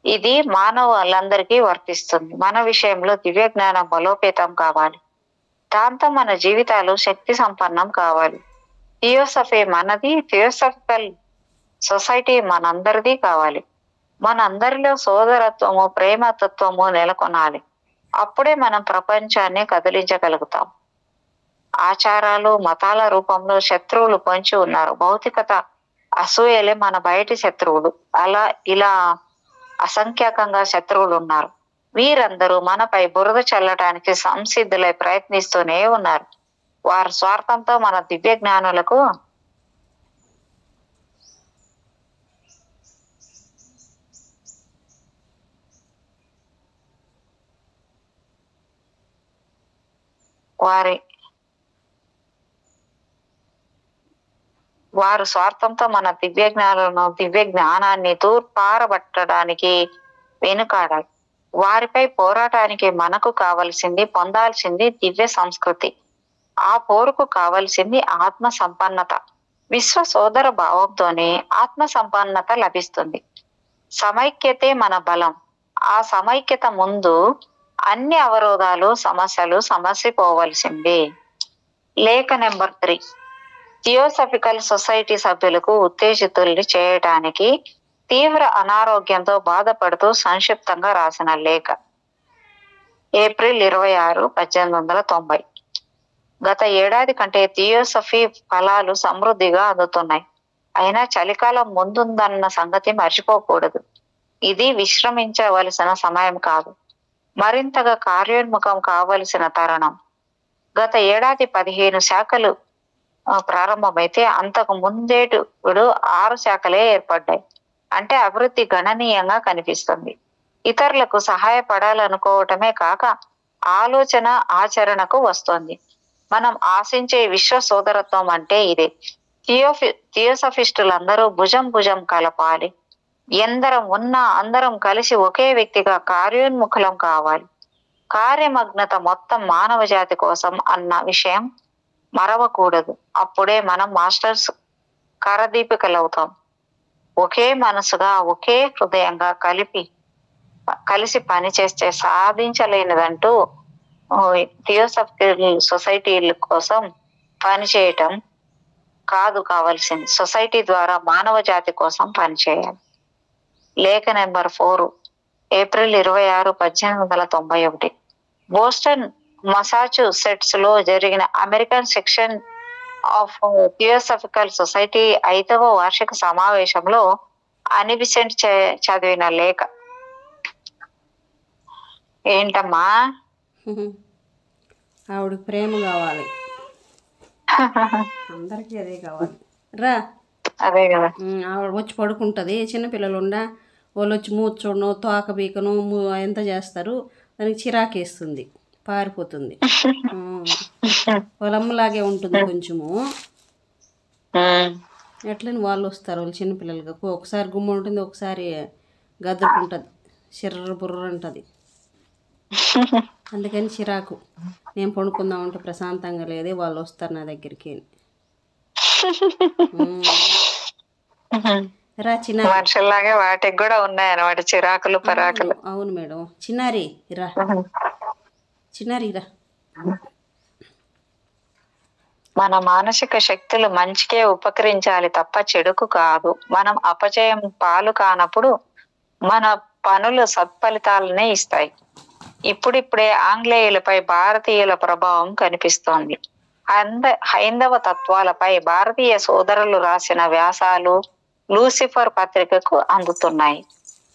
S2: ఇది మానవులందరికీ వర్తిస్తుంది. మన విషయంలో దివ్య జ్ఞానం బలోపేతం కావాలి. దాంతో మన జీవితాలు శక్తి సంపన్నం కావాలి. థియోసఫీ మనది, థియోసఫికల్ సొసైటీ మనందరిది కావాలి. మనందరిలో సోదరత్వము, ప్రేమతత్వము నెలకొనాలి. అప్పుడే మనం ప్రపంచాన్ని కదిలించగలుగుతాం. ఆచారాలు, మతాల రూపంలో శత్రువులు పొంచి ఉన్నారు. భౌతికత, అసూయలే మన బయటి శత్రువులు. ఇలా అసంఖ్యాకంగా శత్రువులు ఉన్నారు. వీరందరూ మనపై బురద చల్లటానికి సంసిద్ధులై ప్రయత్నిస్తూనే ఉన్నారు. వారి స్వార్థంతో మన దివ్య జ్ఞానులకు వారు స్వార్థంతో మన దివ్య జ్ఞానాన్ని తూర్పారబట్టడానికి వెనుకాడాలి. వారిపై పోరాటానికి మనకు కావలసింది, పొందాల్సింది దివ్య సంస్కృతి. ఆ పోరుకు కావలసింది ఆత్మ సంపన్నత. విశ్వ సోదర భావంతోనే ఆత్మ సంపన్నత లభిస్తుంది. సమైక్యతే మన బలం. ఆ సమైక్యత ముందు అన్ని అవరోధాలు, సమస్యలు సమసిపోవలసిందే. లేఖ నెంబర్ 3, థియోసఫికల్ సొసైటీ సభ్యులకు ఉత్తేజితుల్ని చేయటానికి తీవ్ర అనారోగ్యంతో బాధపడుతూ సంక్షిప్తంగా రాసిన లేఖ. ఏప్రిల్ 26, 1890. గత ఏడాది కంటే థియోసఫీ ఫలాలు సమృద్ధిగా అందుతున్నాయి. అయినా చలికాలం ముందుందన్న సంగతి మర్చిపోకూడదు. ఇది విశ్రమించవలసిన సమయం కాదు, మరింతగా కార్యోన్ముఖం కావలసిన తరుణం. గత ఏడాది 15 శాఖలు ప్రారంభమైతే అంతకు ముందేడు 6 శాఖలే ఏర్పడ్డాయి. అంటే అభివృద్ధి గణనీయంగా కనిపిస్తుంది. ఇతరులకు సహాయపడాలనుకోవటమే కాక ఆలోచన ఆచరణకు వస్తోంది. మనం ఆశించే విశ్వ సోదరత్వం అంటే ఇదే. థియోసఫిస్టులందరూ భుజం భుజం కలపాలి. ఎందరం ఉన్నా అందరం కలిసి ఒకే వ్యక్తిగా కార్యోన్ముఖులం కావాలి. కార్యమగ్నత మొత్తం మానవ జాతి కోసం అన్న విషయం మరవకూడదు. అప్పుడే మనం మాస్టర్స్ కరదీపికలవుతాం. ఒకే మనసుగా ఒకే హృదయంగా కలిసి పనిచేస్తే సాధించలేనిదంటూ థియోసఫికల్ సొసైటీల కోసం పనిచేయటం కాదు కావాల్సింది. సొసైటీ ద్వారా మానవ జాతి కోసం పనిచేయాలి. లేఖ నెంబర్ 4, ఏప్రిల్ 26, 1891. బోస్టన్, మసాచ్యూసెట్స్ లో జరిగిన American section of Theosophical society 5వ వార్షిక సమావేశంలో అని బిసెంట్ చదివిన లేఖ. ఏంటమ్మా?
S1: ఆవిడకి ప్రేమ కావాలి, అందరికీ అదే కావాలి. రా,
S2: అదే కదా.
S1: ఆవిడ వచ్చి పడుకుంటుంది. చిన్నపిల్లలు ఉండా వాళ్ళు వచ్చి మూర్చోడను, తోక బీకను ఎంత చేస్తారు. దానికి చిరాకేస్తుంది, పారిపోతుంది. వాళ్ళ అమ్మలాగే ఉంటుంది కొంచెము. ఎట్లని వాళ్ళు వస్తారు, వాళ్ళు చిన్నపిల్లలుగా. ఒకసారి గుమ్మ ఉంటుంది, ఒకసారి గద్దుకుంటుంది, చిర్ర బుర్ర ఉంటుంది. అందుకని చిరాకు. నేను పడుకుందామంటే ప్రశాంతంగా లేదే, వాళ్ళు వస్తారు నా దగ్గరికి. రా చిన్నారి.
S2: మనుషుల్లాగే వాటికి కూడా ఉన్నాయన్నమాట చిరాకులు పరాకులు.
S1: అవును మేడం. చిన్నారి రా, చిన్నారి రా.
S2: మన మానసిక శక్తులు మంచికే ఉపకరించాలి తప్ప చెడుకు కాదు. మనం అపజయం పాలు కానప్పుడు మన పనులు సత్ఫలితాలనే ఇస్తాయి. ఇప్పుడిప్పుడే ఆంగ్లేయులపై భారతీయుల ప్రభావం కనిపిస్తోంది. హైందవ తత్వాలపై భారతీయ సోదరులు రాసిన వ్యాసాలు లూసిఫర్ పత్రికకు అందుతున్నాయి.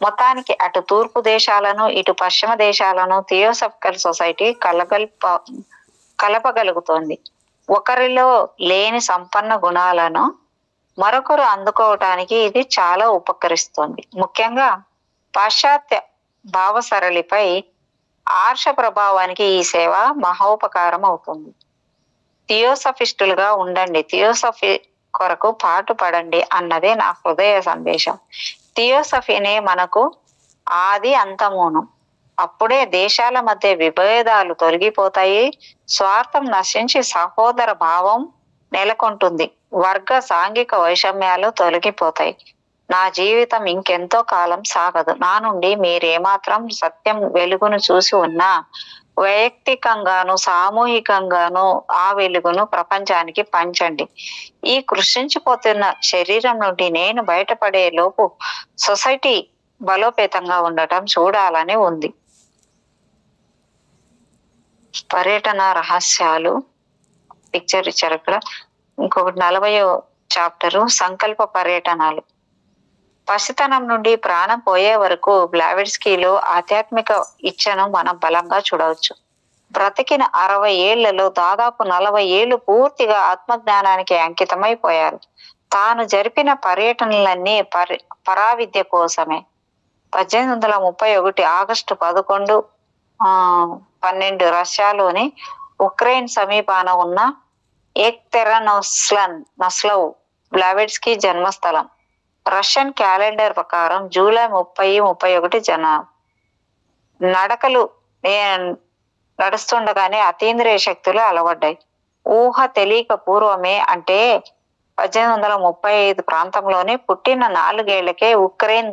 S2: మొత్తానికి అటు తూర్పు దేశాలను ఇటు పశ్చిమ దేశాలను థియోసఫికల్ సొసైటీ కలపగలుగుతోంది. ఒకరిలో లేని సంపన్న గుణాలను మరొకరు అందుకోవటానికి ఇది చాలా ఉపకరిస్తుంది. ముఖ్యంగా పాశ్చాత్య భావసరళిపై ఆర్ష ప్రభావానికి ఈ సేవ మహోపకారం అవుతుంది. థియోసఫిస్టులుగా ఉండండి, థియోసఫీ కొరకు పాటు పడండి అన్నదే నా హృదయ సందేశం. థియోసఫీనే మనకు ఆది అంతమూనం. అప్పుడే దేశాల మధ్య విభేదాలు తొలగిపోతాయి, స్వార్థం నశించి సహోదర భావం నెలకొంటుంది, వర్గ సాంఘిక వైషమ్యాలు తొలగిపోతాయి. నా జీవితం ఇంకెంతో కాలం సాగదు. నా నుండి మీరేమాత్రం సత్యం వెలుగును చూసి ఉన్నా వైయక్తికంగాను సామూహికంగాను ఆ వెలుగును ప్రపంచానికి పంచండి. ఈ కృషించిపోతున్న శరీరం నుండి నేను బయటపడే లోపు సొసైటీ బలోపేతంగా ఉండటం చూడాలని ఉంది. పర్యటన రహస్యాలు పిక్చర్ ఇచ్చారు ఇక్కడ. ఇంకొకటి 40వ చాప్టరు సంకల్ప పర్యటనలు. పసితనం నుండి ప్రాణం పోయే వరకు బ్లావెట్స్కీలో ఆధ్యాత్మిక ఇచ్చను మనం బలంగా చూడవచ్చు. బ్రతికిన 60 ఏళ్లలో దాదాపు 40 ఏళ్లు పూర్తిగా ఆత్మజ్ఞానానికి అంకితమైపోయారు. తాను జరిపిన పర్యటనలన్నీ పరావిద్య కోసమే. 1831 ఆగస్టు 11, 12 రష్యాలోని ఉక్రెయిన్ సమీపాన ఉన్న నస్లవ్ బ్లావెట్స్కీ జన్మస్థలం. రష్యన్ క్యాలెండర్ ప్రకారం జూలై 30, 31 నడకలు నడుస్తుండగానే అతీంద్రియ శక్తులు అలవడ్డాయి. ఊహ తెలియక పూర్వమే, అంటే 1835 ప్రాంతంలోనే పుట్టిన 4 ఏళ్లకే ఉక్రెయిన్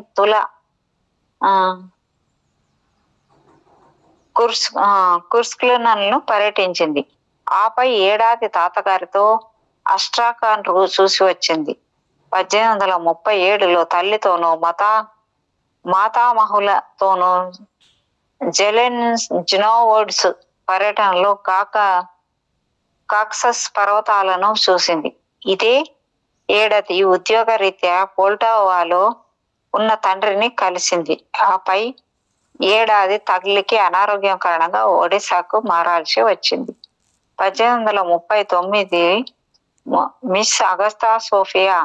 S2: కుర్స్క్లను పర్యటించింది. ఆపై ఏడాది తాతగారితో అస్ట్రాఖాన్ చూసి వచ్చింది. 1837లో తల్లితోనూ మాతామహులతోనూ జెలెన్ జ్నోవోడ్స్ పర్యటనలో కాక్సస్ పర్వతాలను చూసింది. ఇదే ఏడాది ఉద్యోగరీత్యా పోల్టావాలో ఉన్న తండ్రిని కలిసింది. ఆపై ఏడాది తల్లికి అనారోగ్యం కారణంగా ఒడిశాకు మారాల్సి వచ్చింది. 1839 మిస్ అగస్తా సోఫియా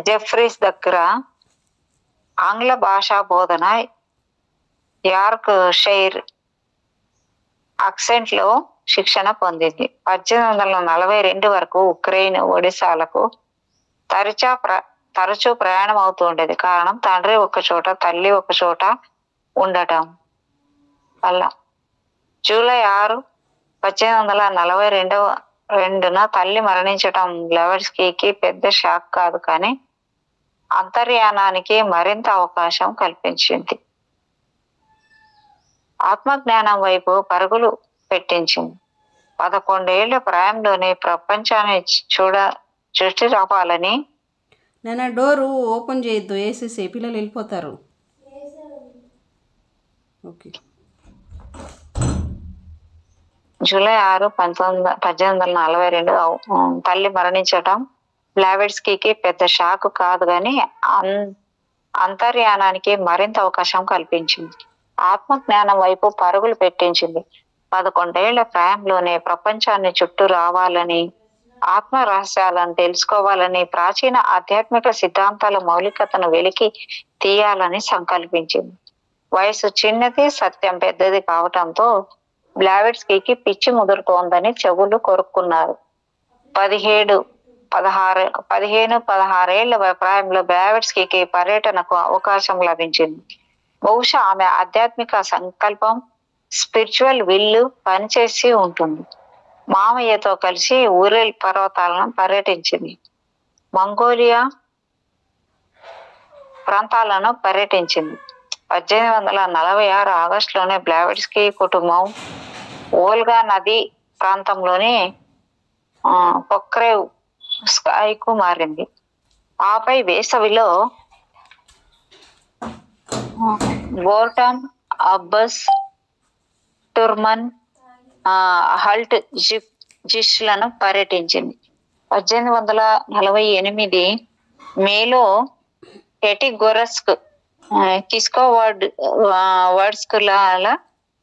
S2: జెఫ్రీస్ దగ్గర ఆంగ్ల భాషా బోధన, యార్క్ షైర్ యాక్సెంట్ లో శిక్షణ పొందింది. 1842 వరకు ఉక్రెయిన్, ఒడిశాలకు తరచూ ప్రయాణం అవుతూ ఉండేది. కారణం తండ్రి ఒక చోట, తల్లి ఒక చోట ఉండటం వల్ల. జూలై 6, 1842 తల్లి మరణించటం బ్లావెట్స్కీకి పెద్ద షాక్ కాదు, కానీ అంతర్యానానికి మరింత అవకాశం కల్పించింది. ఆత్మజ్ఞానం వైపు పరుగులు పెట్టించింది. 11 ఏళ్ల ప్రాయంలోనే ప్రపంచాన్ని చుట్టి రావాలని.
S1: నేను డోరు ఓపెన్ చేయొద్దు, వేసేసి పిల్లలు వెళ్ళిపోతారు. ఓకే.
S2: జూలై 6, 1842 తల్లి మరణించటం బ్లావెట్స్కీకి పెద్ద షాక్ కాదు, కానీ అంతర్యానానికి మరింత అవకాశం కల్పించింది. ఆత్మజ్ఞానం వైపు పరుగులు పెట్టించింది. 11 ఏళ్ల ప్రాయంలోనే ప్రపంచాన్ని చుట్టూ రావాలని, ఆత్మ రహస్యాలను తెలుసుకోవాలని, ప్రాచీన ఆధ్యాత్మిక సిద్ధాంతాల మౌలికతను వెలికి తీయాలని సంకల్పించింది. వయసు చిన్నది, సత్యం పెద్దది కావటంతో బ్లావెట్స్కీకి పిచ్చి ముదురుతోందని చెవులు కొరుక్కున్నారు. 15-16 ఏళ్ల ప్రాయంలో బ్లావెట్స్కీకి పర్యటనకు అవకాశం లభించింది. బహుశా ఆమె ఆధ్యాత్మిక సంకల్పం, స్పిరిచువల్ విల్లు పనిచేసి ఉంటుంది. మామయ్యతో కలిసి ఊరెల్ పర్వతాలను పర్యటించింది. మంగోలియా ప్రాంతాలను పర్యటించింది. 1846 ఆగస్టులోనే బ్లావెట్స్కీ కుటుంబం ఓల్గా నది ప్రాంతంలోని పొక్రేవ్ స్కైకు మారింది. ఆపై వేసవిలో బోర్టన్, అబ్బస్, టుర్మన్, హల్ట్ జిష్లను పర్యటించింది. 1848 మేలో ఎటిగోరస్క్, కిస్కోవర్డ్స్కుల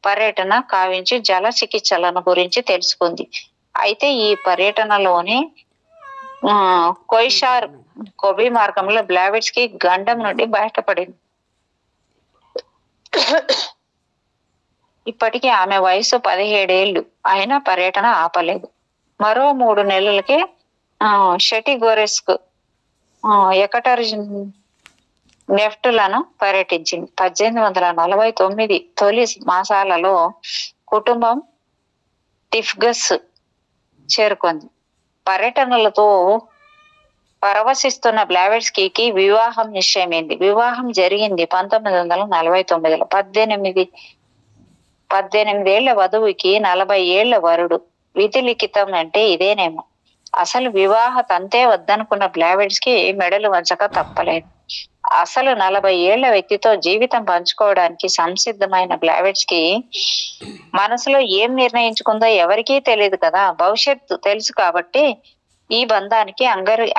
S2: పర్యటన కావించి జల చికిత్సలను గురించి తెలుసుకుంది. అయితే ఈ పర్యటనలోని కొయిషార్ కొబి మార్గంలో బ్లావెట్స్కీ గండం నుండి బయటపడింది. ఇప్పటికీ ఆమె వయసు 17 ఏళ్లు అయినా పర్యటన ఆపలేదు. మరో 3 నెలలకే షెటిగోరెస్క్, నెఫ్టులను పర్యటించింది. 1849 తొలి మాసాలలో కుటుంబం టిఫ్గస్ చేరుకుంది. పర్యటనలతో పరవశిస్తున్న బ్లావెట్స్కీకి వివాహం నిశ్చయమైంది. వివాహం జరిగింది 1949లో. 18 ఏళ్ల వధువుకి 40 ఏళ్ల వరుడు. విధి లిఖితం అంటే ఇదేనేమో. అసలు వివాహ తంతే వద్దనుకున్న బ్లావెట్స్కీ మెడలు వంచక తప్పలేదు. అసలు 40 ఏళ్ల వ్యక్తితో జీవితం పంచుకోవడానికి సంసిద్ధమైన బ్లావెట్స్కీ మనసులో ఏం నిర్ణయించుకుందో ఎవరికీ తెలియదు కదా. భవిష్యత్తు తెలుసు కాబట్టి ఈ బంధానికి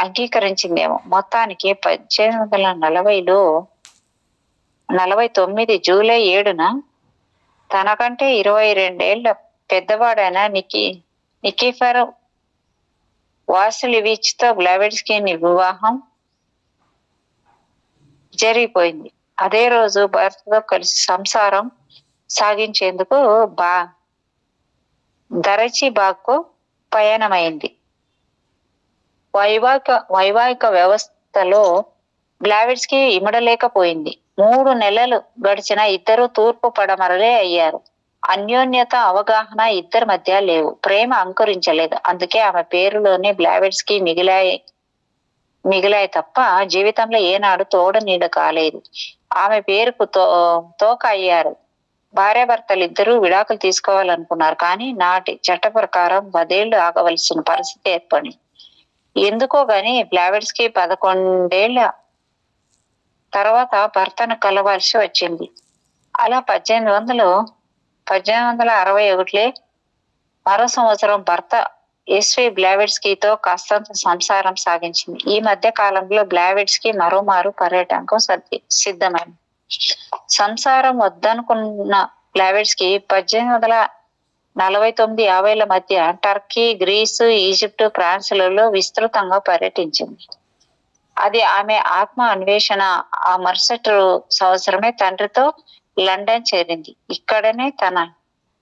S2: అంగీకరించిందేమో. మొత్తానికి 1849 జూలై 7న తనకంటే 22 ఏళ్ల పెద్దవాడైన నికిఫర్ వాసిలివిచ్ తో బ్లావెట్స్కీ వివాహం జరిగిపోయింది. అదే రోజు భర్తతో కలిసి సంసారం సాగించేందుకు దరచిబాగ్కు పయనమైంది. వైవాహిక వ్యవస్థలో బ్లావెట్స్కీ ఇమడలేకపోయింది. 3 నెలలు గడిచిన ఇద్దరు తూర్పు పడమరలే అయ్యారు. అన్యోన్యత, అవగాహన ఇద్దరి మధ్య లేవు. ప్రేమ అంకురించలేదు. అందుకే ఆమె పేరులోనే బ్లావెట్స్కీ మిగిలాయి తప్ప జీవితంలో ఏనాడు తోడ నీడ కాలేదు. ఆమె పేరుకు తోక అయ్యారు. భార్యాభర్తలు ఇద్దరూ విడాకులు తీసుకోవాలనుకున్నారు. కానీ నాటి చట్ట ప్రకారం 10 ఏళ్లు ఆగవలసిన పరిస్థితి ఏర్పడింది. ఎందుకో గాని బ్లావెట్స్కీ 11 ఏళ్ల తర్వాత భర్తను కలవాల్సి వచ్చింది. అలా 1861 మరో సంవత్సరం భర్త ఎస్వి బ్లావెట్స్కీతో కాస్తంత సంసారం సాగించింది. ఈ మధ్య కాలంలో బ్లావెట్స్కీ మరోమారు పర్యటనకు సిద్ధమైంది. సంసారం వద్దనుకున్న బ్లావెట్స్కీ 1849-50 మధ్య టర్కీ, గ్రీసు, ఈజిప్టు, ఫ్రాన్స్లలో విస్తృతంగా పర్యటించింది. అది ఆమె ఆత్మ అన్వేషణ. ఆ మరుసటి సంవత్సరమే తండ్రితో లండన్ చేరింది. ఇక్కడనే తన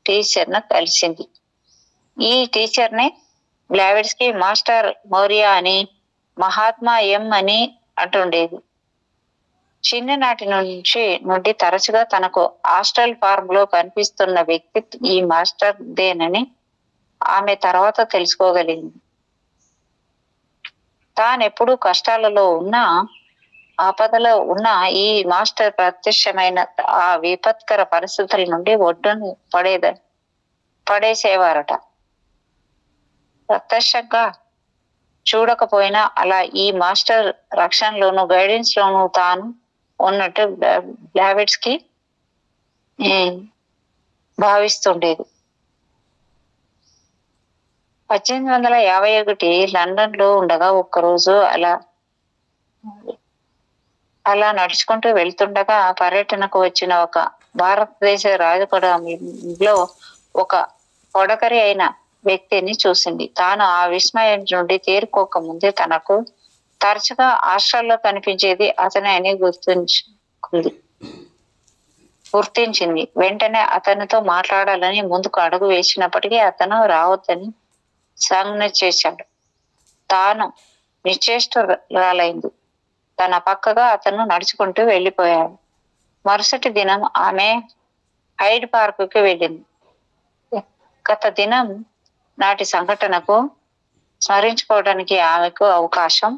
S2: టీచర్ను కలిసింది. ఈ టీచర్ని బ్లావెట్స్కీ మాస్టర్ మోరియా అని, మహాత్మా ఎం అని అంటుండేది. చిన్ననాటి నుండి తరచుగా తనకు హాస్టల్ ఫార్మ్ లో కనిపిస్తున్న వ్యక్తి ఈ మాస్టర్ దేనని ఆమె తర్వాత తెలుసుకోగలిగింది. తానెప్పుడు కష్టాలలో ఉన్నా, ఆపదలో ఉన్న ఈ మాస్టర్ ప్రత్యక్షమైన ఆ విపత్కర పరిస్థితుల నుండి ఒడ్డును పడేసేవారట. ప్రత్యక్షంగా చూడకపోయినా అలా ఈ మాస్టర్ రక్షణలోను, గైడెన్స్ లోను తాను ఉన్నట్టు బ్లావెట్స్కీ భావిస్తుండేది. 1851 లండన్ లో ఉండగా ఒక్కరోజు అలా నడుచుకుంటూ వెళ్తుండగా పర్యటనకు వచ్చిన ఒక భారతదేశ రాజకుటుంబంలో ఒక పొడకరి అయిన వ్యక్తిని చూసింది. తాను ఆ విస్మయం నుండి తేరుకోక ముందే తనకు తరచుగా హాస్టల్లో కనిపించేది అతనే అని గుర్తించింది. వెంటనే అతనితో మాట్లాడాలని ముందుకు అడుగు వేసినప్పటికీ అతను రావద్దని సంజ్ఞ చేశాడు. తాను నిశ్చేష్టురాలైంది. తన పక్కగా అతను నడుచుకుంటూ వెళ్ళిపోయాడు. మరుసటి దినం ఆమె హైడ్ పార్కుకి వెళ్ళింది. గత దినం నాటి సంఘటనకు స్మరించుకోవడానికి ఆమెకు అవకాశం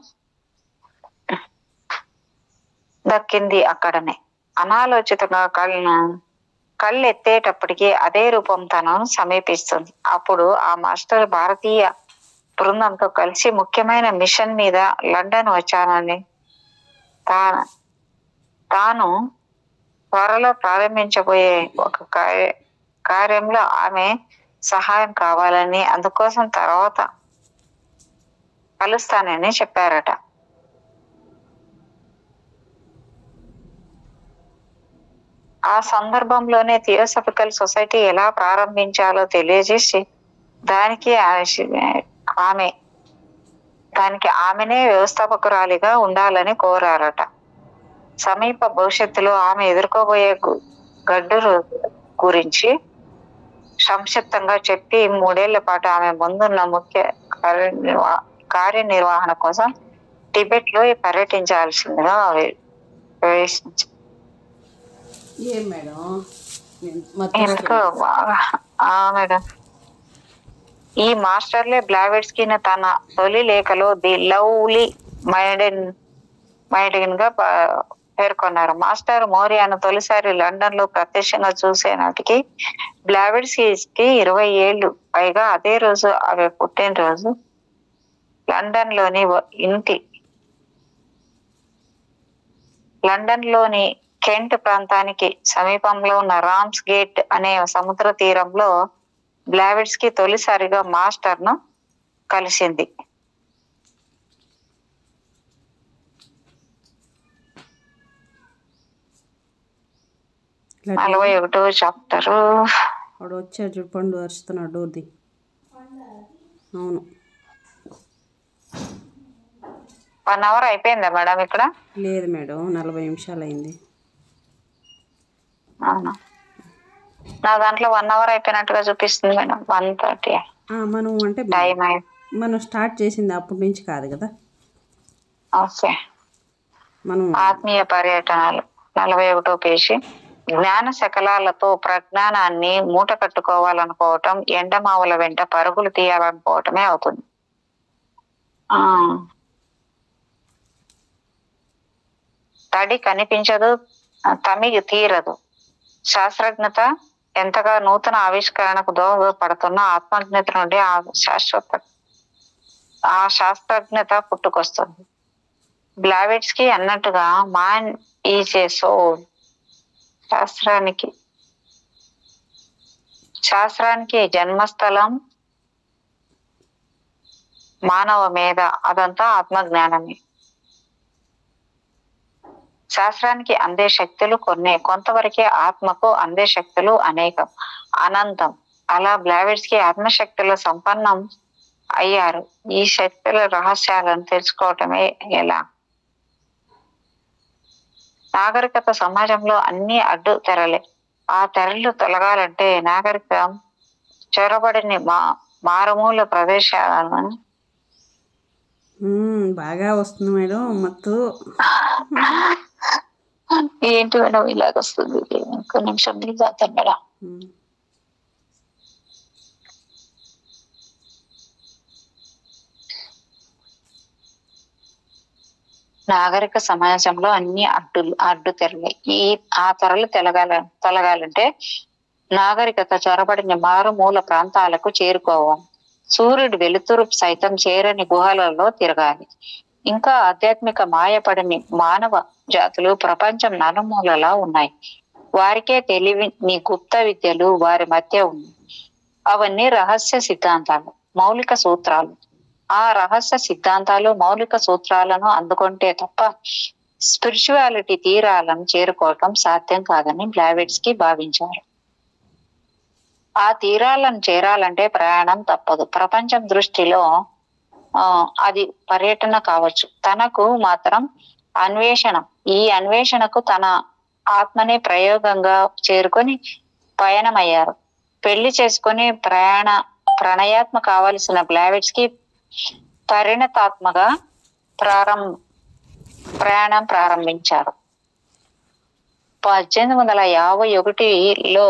S2: దక్కింది. అక్కడనే అనాలోచితంగా కళ్ళెత్తేటప్పటికి అదే రూపం తనను సమీపిస్తుంది. అప్పుడు ఆ మాస్టర్ భారతీయ బృందంతో కలిసి ముఖ్యమైన మిషన్ మీద లండన్ వచ్చానని, తాను త్వరలో ప్రారంభించబోయే ఒక కార్యంలో ఆమె సహాయం కావాలని, అందుకోసం తర్వాత కలుస్తానని చెప్పారట. ఆ సందర్భంలోనే థియోసాఫికల్ సొసైటీ ఎలా ప్రారంభించాలో తెలియజేసి దానికి ఆమెనే వ్యవస్థాపకురాలిగా ఉండాలని కోరారట. సమీప భవిష్యత్తులో ఆమె ఎదుర్కోబోయే గడ్డు గురించి సంక్షిప్తంగా చెప్పి 3 ఏళ్ల పాటు ఆమె ముందున్న ముఖ్య కార్యనిర్వహణ కోసం టిబెట్ లో పర్యటించాల్సిందిగా ప్రవేశించారు. మేడం, ఈ మాస్టర్లే బ్లావెట్స్కీని తన తొలి లేఖలో ది లవ్లీ మైడెన్ గా పేర్కొన్నారు. మాస్టర్ మోరియాను తొలిసారి లండన్ లో ప్రత్యక్షంగా చూసే నాటికి బ్లావెట్స్కీకి 20 ఏళ్లు పైగా. అదే రోజు ఆమె పుట్టినరోజు. లండన్ లోని కెంట్ ప్రాంతానికి సమీపంలో ఉన్న రామ్స్ గేట్ అనే సముద్ర తీరంలో బ్లావెట్స్కీ తొలిసారిగా మాస్టర్ ను కలిసింది. 41వ చాప్టర్.
S1: వాడు వచ్చాడు చూడు, పండు అరుస్తున్నాడు డోర్ది. అవును,
S2: 1 అవర్ అయిపోయిందా మేడం? ఇక్కడ
S1: లేదు మేడం, 40 నిమిషాలు అయింది.
S2: అవునా, నా దాంట్లో 1 అవర్ అయిపోయినట్టుగా చూపిస్తుంది మేడం. 1:30
S1: మనం అంటే
S2: టైం
S1: మనం స్టార్ట్ చేసింది అప్పటి నుంచి కాదు కదా.
S2: ఓకే,
S1: మనం
S2: ఆత్మీయ పర్యటనలు 41వ పేజీ. జ్ఞాన శకలాలతో ప్రజ్ఞానాన్ని మూట కట్టుకోవాలనుకోవటం ఎండమావుల వెంట పరుగులు తీయాలనుకోవటమే అవుతుంది. తడి కనిపించదు, తమిగి తీరదు. శాస్త్రజ్ఞత ఎంతగా నూతన ఆవిష్కరణకు దోహదపడుతున్న ఆత్మజ్ఞత నుండి ఆ శాస్త్రజ్ఞత పుట్టుకొస్తుంది. బ్లావెట్స్కీ అన్నట్టుగా మ్యాన్ ఈజ్ ఏ సోల్. శాస్త్రానికి శాస్త్రానికి జన్మస్థలం మానవ మేధ, అదంతా ఆత్మజ్ఞానమే. శాస్త్రానికి అందే శక్తులు కొన్ని, కొంతవరకే ఆత్మకు అందే శక్తులు అనేకం, అనంతం. అలా బ్లావెట్స్ కి ఆత్మశక్తుల సంపన్నం అయ్యారు. ఈ శక్తుల రహస్యాలను తెలుసుకోవటమే ఎలా? నాగరికత సమాజంలో అన్ని అడ్డు తెరలే. ఆ తెరలు తొలగాలంటే నాగరికం చొరబడిన మారుమూల ప్రదేశాలను
S1: బాగా వస్తుంది మేడం. మత్తు
S2: ఏంటి మేడం ఇలాగ వస్తుంది? ఇంకో నిమిషం ప్లీజ్ అవుతాను మేడం. నాగరిక సమాజంలో అన్ని అడ్డు తెరలే. ఆ తెరలు తొలగాలంటే నాగరికత చొరబడిన మారుమూల ప్రాంతాలకు చేరుకోవాలి. సూర్యుడు వెలుతురు సైతం చేరని గుహలలో తిరగాలి. ఇంకా ఆధ్యాత్మిక మాయపడని మానవ జాతులు ప్రపంచం నలుమూలలా ఉన్నాయి. వారికే తెలివిని గుప్త విద్యలు వారి మధ్య ఉన్నాయి. అవన్నీ రహస్య సిద్ధాంతాలు, మౌలిక సూత్రాలు. ఆ రహస్య సిద్ధాంతాలు, మౌలిక సూత్రాలను అందుకుంటే తప్ప స్పిరిచువాలిటీ తీరాలను చేరుకోవటం సాధ్యం కాదని బ్లావెట్స్ కి భావించారు. ఆ తీరాలను చేరాలంటే ప్రయాణం తప్పదు. ప్రపంచం దృష్టిలో అది పర్యటన కావచ్చు, తనకు మాత్రం అన్వేషణ. ఈ అన్వేషణకు తన ఆత్మనే ప్రయోగంగా చేరుకొని పయనమయ్యారు. పెళ్లి చేసుకుని ప్రణయాత్మ కావలసిన బ్లావెట్స్ కి పరిణతాత్మగా ప్రయాణం ప్రారంభించారు. 1851లో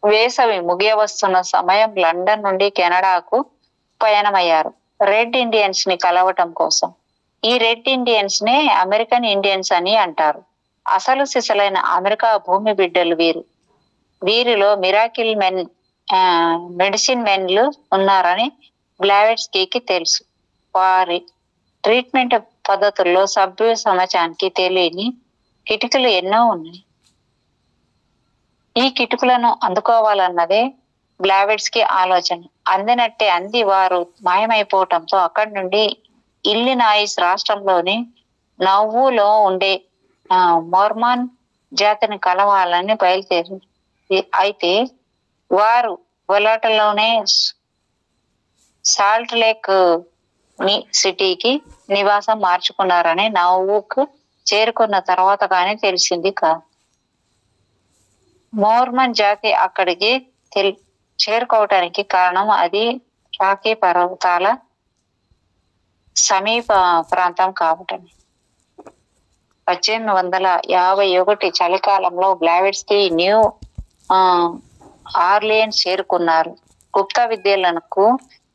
S2: వేసవి ముగియవస్తున్న సమయం లండన్ నుండి కెనడాకు పయనమయ్యారు రెడ్ ఇండియన్స్ ని కలవటం కోసం. ఈ రెడ్ ఇండియన్స్ నే అమెరికన్ ఇండియన్స్ అని అంటారు. అసలు సిసలైన అమెరికా భూమి బిడ్డలు వీరు. వీరిలో మిరాకిల్ మెడిసిన్ మెన్లు ఉన్నారని బ్లావెట్స్ కి తెలుసు. వారి ట్రీట్మెంట్ పద్ధతుల్లో సభ్య సమాజానికి తెలియని కిటికలు ఎన్నో ఉన్నాయి. ఈ కిటుకులను అందుకోవాలన్నదే బ్లావెట్స్ కి ఆలోచన. అందినట్టే అంది వారు మాయమైపోవటంతో అక్కడి నుండి ఇల్లినాయిస్ రాష్ట్రంలోని నవ్వులో ఉండే మోర్మాన్ జాతిని కలవాలని బయలుదేరి, అయితే వారు వలాటలోనే సాల్ట్ లేక్ సిటీకి నివాసం మార్చుకున్నారని నవ్వుకు చేరుకున్న తర్వాత కానీ తెలిసింది కాదు. మోర్మన్ జాతి అక్కడికి చేరుకోవటానికి కారణం అది రాకీ పర్వతాల సమీప ప్రాంతం కావటమే. 1851 చలికాలంలో బ్లావెట్స్ కి న్యూ ఆర్లియన్స్ చేరుకున్నారు. గుప్త విద్యలకు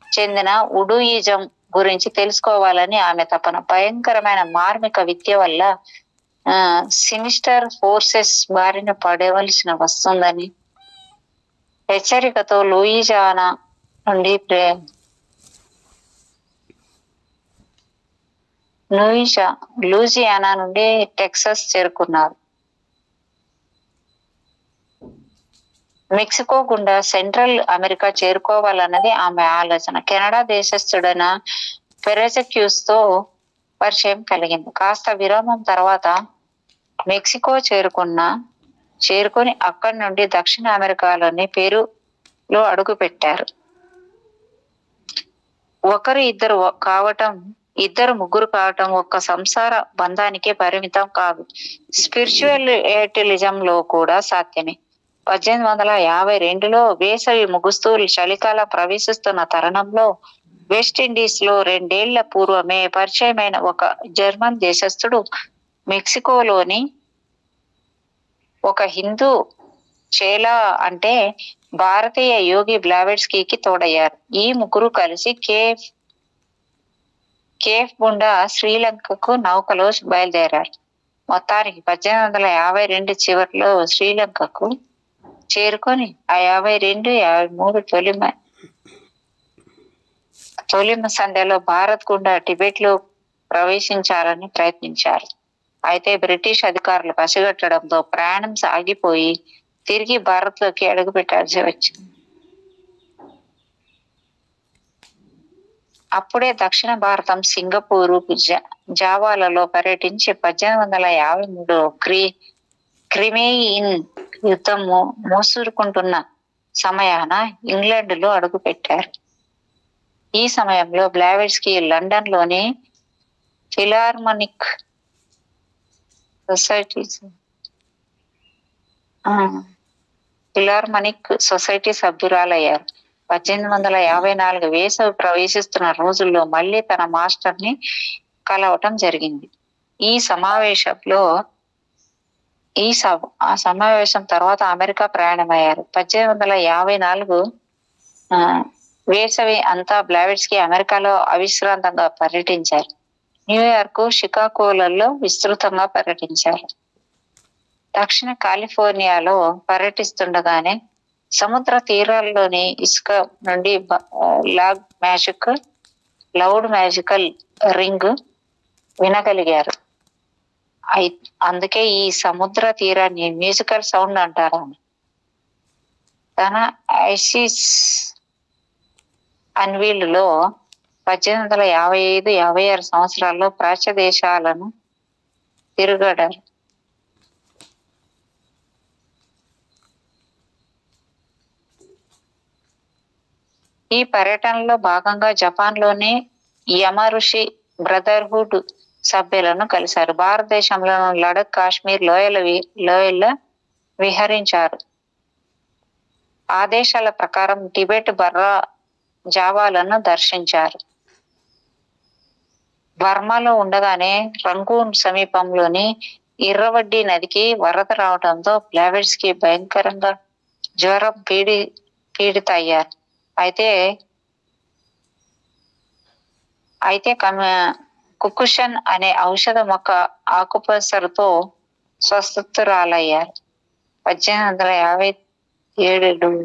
S2: చెందిన ఉడూయిజం గురించి తెలుసుకోవాలని ఆమె తపన. భయంకరమైన మార్మిక విద్య వల్ల సినిస్టర్ ఫోర్సెస్ బారిన పడవలసిన వస్తుందని హెచ్చరికతో లూజియానా నుండి టెక్సస్ చేరుకున్నారు. మెక్సికో గుండా సెంట్రల్ అమెరికా చేరుకోవాలన్నది ఆమె ఆలోచన. కెనడా దేశస్థుడైన పెరెజక్యూస్ తో పరిచయం కలిగింది. కాస్త విరామం తర్వాత మెక్సికో చేరుకొని అక్కడి నుండి దక్షిణ అమెరికాలోని పెరూలో అడుగు పెట్టారు. ఇద్దరు ముగ్గురు కావటం ఒక్క సంసార బంధానికే పరిమితం కాదు. స్పిరిచువలిజంలో కూడా సాధ్యమే. 1852లో వేసవి ముగుస్తూ చలికాలం ప్రవేశిస్తున్న తరుణంలో వెస్ట్ ఇండీస్ లో 2 ఏళ్ల పూర్వమే పరిచయమైన ఒక జర్మన్ దేశస్థుడు మెక్సికోలోని ఒక హిందూ చేలా అంటే భారతీయ యోగి బ్లావెట్స్ కి తోడయ్యారు. ఈ ముగ్గురు కలిసి కేఫ్ గుండా శ్రీలంకకు నౌకలో బయలుదేరారు. మొత్తానికి 1852 చివరిలో శ్రీలంకకు చేరుకొని 52-53 తొలి సంధ్యలో భారత్ గుండా టిబెట్ లో ప్రవేశించాలని ప్రయత్నించారు. అయితే బ్రిటిష్ అధికారులు పసిగట్టడంతో ప్రయాణం సాగిపోయి తిరిగి భారత్ లోకి అడుగు పెట్టాల్సి వచ్చింది. అప్పుడే దక్షిణ భారతం సింగపూరు జావాలలో పర్యటించి 1853 క్రిమియన్ యుద్ధం మోసురుకుంటున్న సమయాన ఇంగ్లాండ్ లో అడుగు పెట్టారు. ఈ సమయంలో బ్లావెట్స్కీ లండన్ లోని ఫిలార్మోనిక్ సొసైటీ సభ్యురాలయ్యారు. 1854 వేసవి ప్రవేశిస్తున్న రోజుల్లో మళ్ళీ తన మాస్టర్ ని కలవటం జరిగింది. ఆ సమావేశం తర్వాత అమెరికా ప్రయాణమయ్యారు. 1854 వేసవి అంతా బ్లావెట్స్కీ అమెరికాలో అవిశ్రాంతంగా పర్యటించారు. న్యూయార్క్, షికాగోలలో విస్తృతంగా పర్యటించారు. దక్షిణ కాలిఫోర్నియాలో పర్యటిస్తుండగానే సముద్ర తీరాల్లోని ఇసుక నుండి లౌడ్ మ్యాజికల్ రింగ్ వినగలిగారు. అందుకే ఈ సముద్ర తీరాన్ని మ్యూజికల్ సౌండ్ అంటారు. తన ఐసిస్ అన్వీల్ లో 1855-56 సంవత్సరాల్లో ప్రాచ్య దేశాలను తిరుగడారు. ఈ పర్యటనలో భాగంగా జపాన్ లోని యమరుషి బ్రదర్హుడ్ సభ్యులను కలిశారు. భారతదేశంలోని లడఖ్, కాశ్మీర్ లోయల్లో విహరించారు. ఆదేశాల ప్రకారం టిబెట్, బర్రా, జావాలను దర్శించారు. బర్మాలో ఉండగానే రంగూన్ సమీపంలోని ఇర్రవడ్డీ నదికి వరద రావడంతో బ్లావెట్స్కీ భయంకరంగా జ్వరం పీడిత అయ్యారు. అయితే కుకుషన్ అనే ఔషధ మొక్క ఆకుపసరుతో స్వస్థతురాలయ్యారు. 1857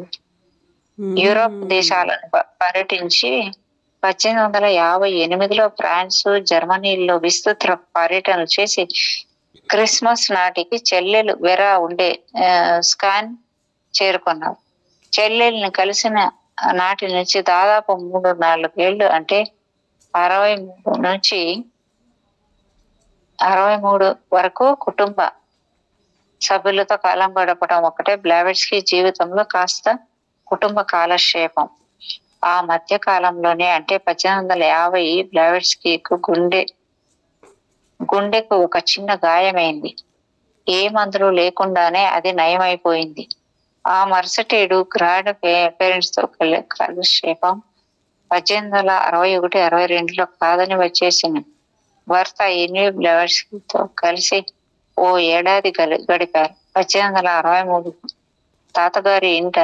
S2: యూరోప్ దేశాలను పర్యటించి 1858లో ఫ్రాన్స్, జర్మనీలో విస్తృత పర్యటనలు చేసి క్రిస్మస్ నాటికి చెల్లెలు వెరా ఉండే స్కాన్ చేరుకున్నారు. చెల్లెల్ని కలిసిన నాటి నుంచి దాదాపు 3-4 ఏళ్ళు, అంటే 63 నుంచి 63 వరకు కుటుంబ సభ్యులతో కాలం గడపడం ఒకటే బ్లావెట్స్కీ జీవితంలో కాస్త కుటుంబ కాలక్షేపం. ఆ మధ్య కాలంలోనే, అంటే 1850 బ్లావెట్స్కీకు గుండెకు ఒక చిన్న గాయమైంది. ఏ మందులు లేకుండానే అది నయమైపోయింది. ఆ మరుసటేడు గ్రాండ్ పేరెంట్స్ తో కాలక్షేపం. 1861-62లో కాదని వచ్చేసిన భర్త ఎన్వి బ్లావెట్స్కీతో కలిసి ఓ ఏడాది గడిపారు. 1863 తాతగారి ఇంట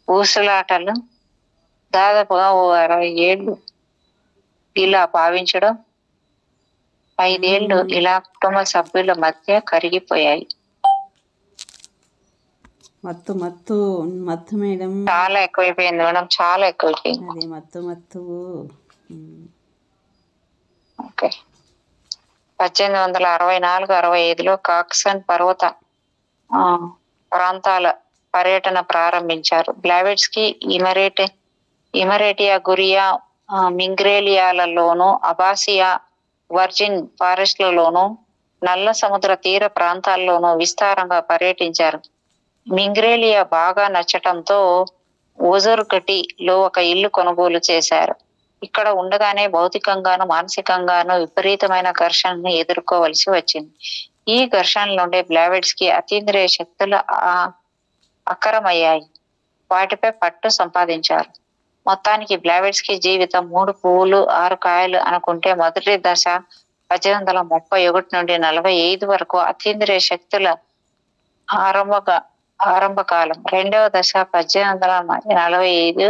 S2: ఊసులాటలు దాదాపుగా ఓ 60 ఏళ్ళు ఇలా భావించడం, 5 ఏళ్ళు ఇలా కుటుంబ సభ్యుల మధ్య కరిగిపోయాయి.
S1: మత్తు మేడం,
S2: చాలా ఎక్కువైపోయింది మేడం, చాలా ఎక్కువైపోయింది.
S1: అదే మత్తు.
S2: ఓకే. 1864-65లో కాక్సన్ పర్వత ప్రాంతాల పర్యటన ప్రారంభించారు. బ్లావెట్స్కీ ఇమరేటియా, గురియా, మింగ్రేలియాలలోను, అబాసియా, వర్జిన్ ఫారెస్ట్లలోను, నల్ల సముద్ర తీర ప్రాంతాల్లోనూ విస్తారంగా పర్యటించారు. మింగ్రేలియా బాగా నచ్చటంతో ఓజుర్గటిలో ఒక ఇల్లు కొనుగోలు చేశారు. ఇక్కడ ఉండగానే భౌతికంగాను మానసికంగాను విపరీతమైన ఘర్షణను ఎదుర్కోవలసి వచ్చింది. ఈ ఘర్షణ నుండి బ్లావెట్స్కీ అతీంద్రియ శక్తులు అక్కరమయ్యాయి. వాటిపై పట్టు సంపాదించారు. మొత్తానికి బ్లావెట్స్కీ జీవితం 3 పువ్వులు 6 కాయలు అనుకుంటే, మొదటి దశ 1831 నుండి 45 వరకు అతీంద్రియ శక్తుల ఆరంభకాలం. రెండవ దశ 1845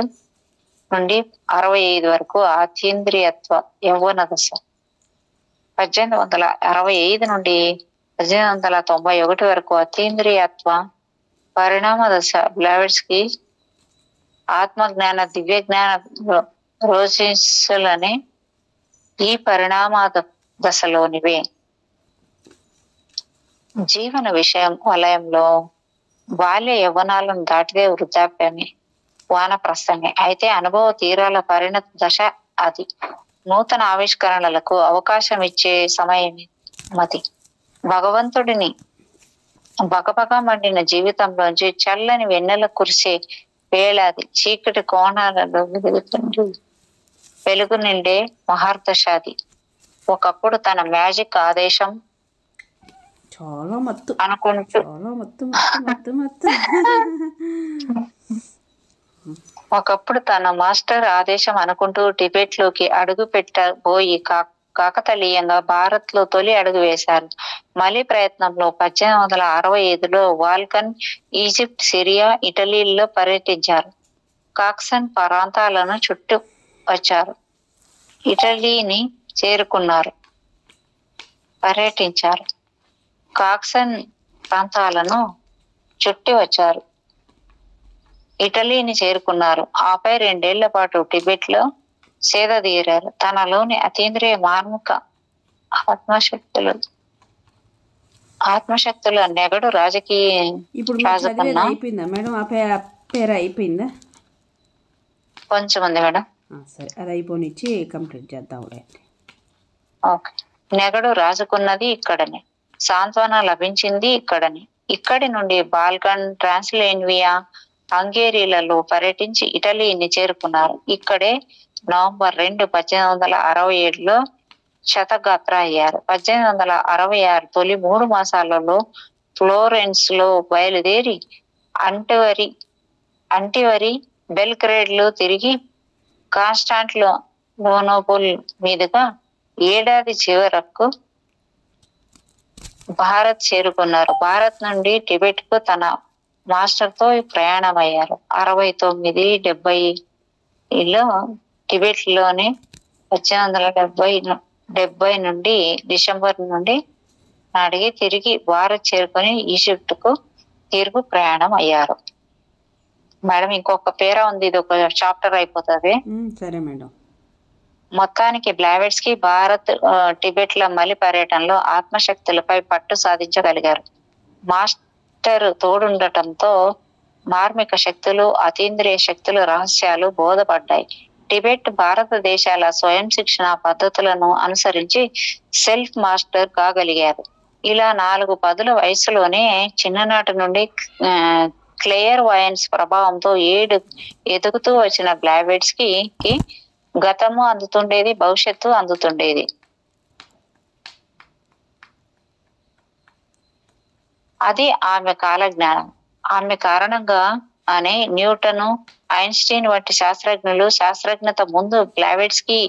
S2: నుండి 65 వరకు అతీంద్రియత్వ యవ్వన దశ. 1865 నుండి 1891 వరకు అతీంద్రియత్వ పరిణామ దశ. బ్లావెట్స్కీ ఆత్మజ్ఞాన, దివ్య జ్ఞాన రోజులని ఈ పరిణామ దశలోనివే. జీవన వలయంలో బాల్య యవ్వనాలను దాటితే వృద్ధాప్యమే, వానప్రస్థమే. అయితే అనుభవ తీరాల పరిణత దశ అది. నూతన ఆవిష్కరణలకు అవకాశం ఇచ్చే సమయమే మతి. భగవంతుడిని బగబగ మండిన జీవితంలోంచి చల్లని వెన్నెల కురిసే వేళాది. చీకటి కోణాలలో వెలుగు నిండే మహార్దశాది. ఒకప్పుడు తన మ్యాజిక్ ఆదేశం
S1: చాలా మత్తు
S2: అనుకుంటూ
S1: చాలా మత్తు మత్తు మత్తు మత్తు
S2: ఒకప్పుడు తన మాస్టర్ ఆదేశం అనుకుంటూ టిబెట్ లోకి అడుగు పెట్టబోయి కాకతలీయంగా భారత్ లో తొలి అడుగు వేశారు. మలి ప్రయత్నంలో 1865లో వాల్కన్, ఈజిప్ట్, సిరియా, ఇటలీల్లో పర్యటించారు. కాక్సన్ ప్రాంతాలను చుట్టూ వచ్చారు. ఇటలీని చేరుకున్నారు. పర్యటించారు. కాక్సన్ ప్రాంతాలను చుట్టి వచ్చారు. ఇటలీని చేరుకున్నారు. ఆపై 2 ఏళ్ల పాటు టిబెట్ లో సేద తీరారు. తనలోని అతీంద్రియ మార్మిక ఆత్మశక్తుల నెగడు రాజకీయ
S1: ఇప్పుడు
S2: రాజకన్నా
S1: అయిపోయిందా మేడం? ఆ పేరు అయిపోయిందా?
S2: కొంచెం ఉంది మేడం.
S1: సరే, అది అయిపోనిచ్చి కంప్లీట్ చేద్దాం.
S2: ఓకే. నెగడు రాజుకున్నది ఇక్కడనే, సాంత్వన లభించింది ఇక్కడనే. ఇక్కడి నుండి బాల్కన్, ట్రాన్స్లేన్వియా, హంగేరీలలో పర్యటించి ఇటలీని చేరుకున్నారు. ఇక్కడే నవంబర్ 2, 1867లో శతగాత్ర అయ్యారు. 1866 తొలి 3 మాసాలలో ఫ్లోరెన్స్ లో బయలుదేరి అంటివరి, బెల్గ్రేడ్ లో తిరిగి కాన్స్టాంటినోపుల్ మీదుగా ఏడాది చివరకు భారత్ చేరుకున్నారు. భారత్ నుండి టిబెట్ కు తన మాస్టర్ తో ప్రయాణమయ్యారు. 69-70లో టిబెట్ లోని 1870 నుండి డిసెంబర్ నుండి నాటికి తిరిగి భారత్ చేరుకొని ఈజిప్ట్ కు తిరుగు ప్రయాణం అయ్యారు. మేడం ఇంకొక పేరా ఉంది, ఇది ఒక చాప్టర్ అయిపోతుంది.
S1: సరే మేడం.
S2: మొత్తానికి బ్లావెట్స్కీ భారత్, టిబెట్ల మలి పర్యటనలో ఆత్మశక్తులపై పట్టు సాధించగలిగారు. మాస్టర్ తోడుండటంతో మార్మిక శక్తులు, అతీంద్రియ శక్తులు రహస్యాలు బోధపడ్డాయి. టిబెట్, భారతదేశాల స్వయం శిక్షణ పద్ధతులను అనుసరించి సెల్ఫ్ మాస్టర్ కాగలిగారు. ఇలా 4 పదుల వయసులోనే చిన్ననాటి నుండి క్లియర్ వాయన్స్ ప్రభావంతో ఎదుగుతూ వచ్చిన బ్లావెట్స్కీ గతము అందుతుండేది, భవిష్యత్తు అందుతుండేది. అది ఆమె కాలజ్ఞానం. ఆమె కారణంగా అనే న్యూటన్, ఐన్స్టీన్ వంటి శాస్త్రజ్ఞత ముందు బ్లావెట్స్కీ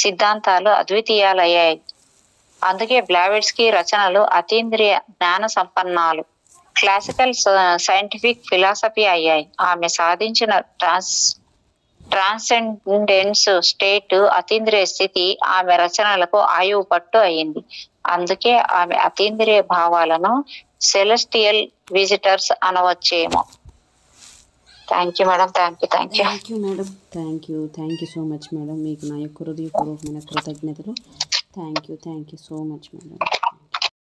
S2: సిద్ధాంతాలు అద్వితీయాలయ్యాయి. అందుకే బ్లావెట్స్కీ రచనలు అతీంద్రియ జ్ఞాన సంపన్నాలు, క్లాసికల్ సైంటిఫిక్ ఫిలాసఫీ అయ్యాయి. ఆమె సాధించిన ట్రాన్సెండెన్స్ స్టేట్, అతీంద్రియ స్థితి ఆమె రచనలకు ఆయువు పట్టు అయింది. అందుకే ఆమె అతీంద్రియ భావాలను సెలెస్టియల్ విజిటర్స్ అనవచ్చేమో. Thank you madam. Thank you
S1: madam. Thank you so much madam. మీకు నా యొక్క హృదయపూర్వకమైన కృతజ్ఞతలు. Thank you so much madam.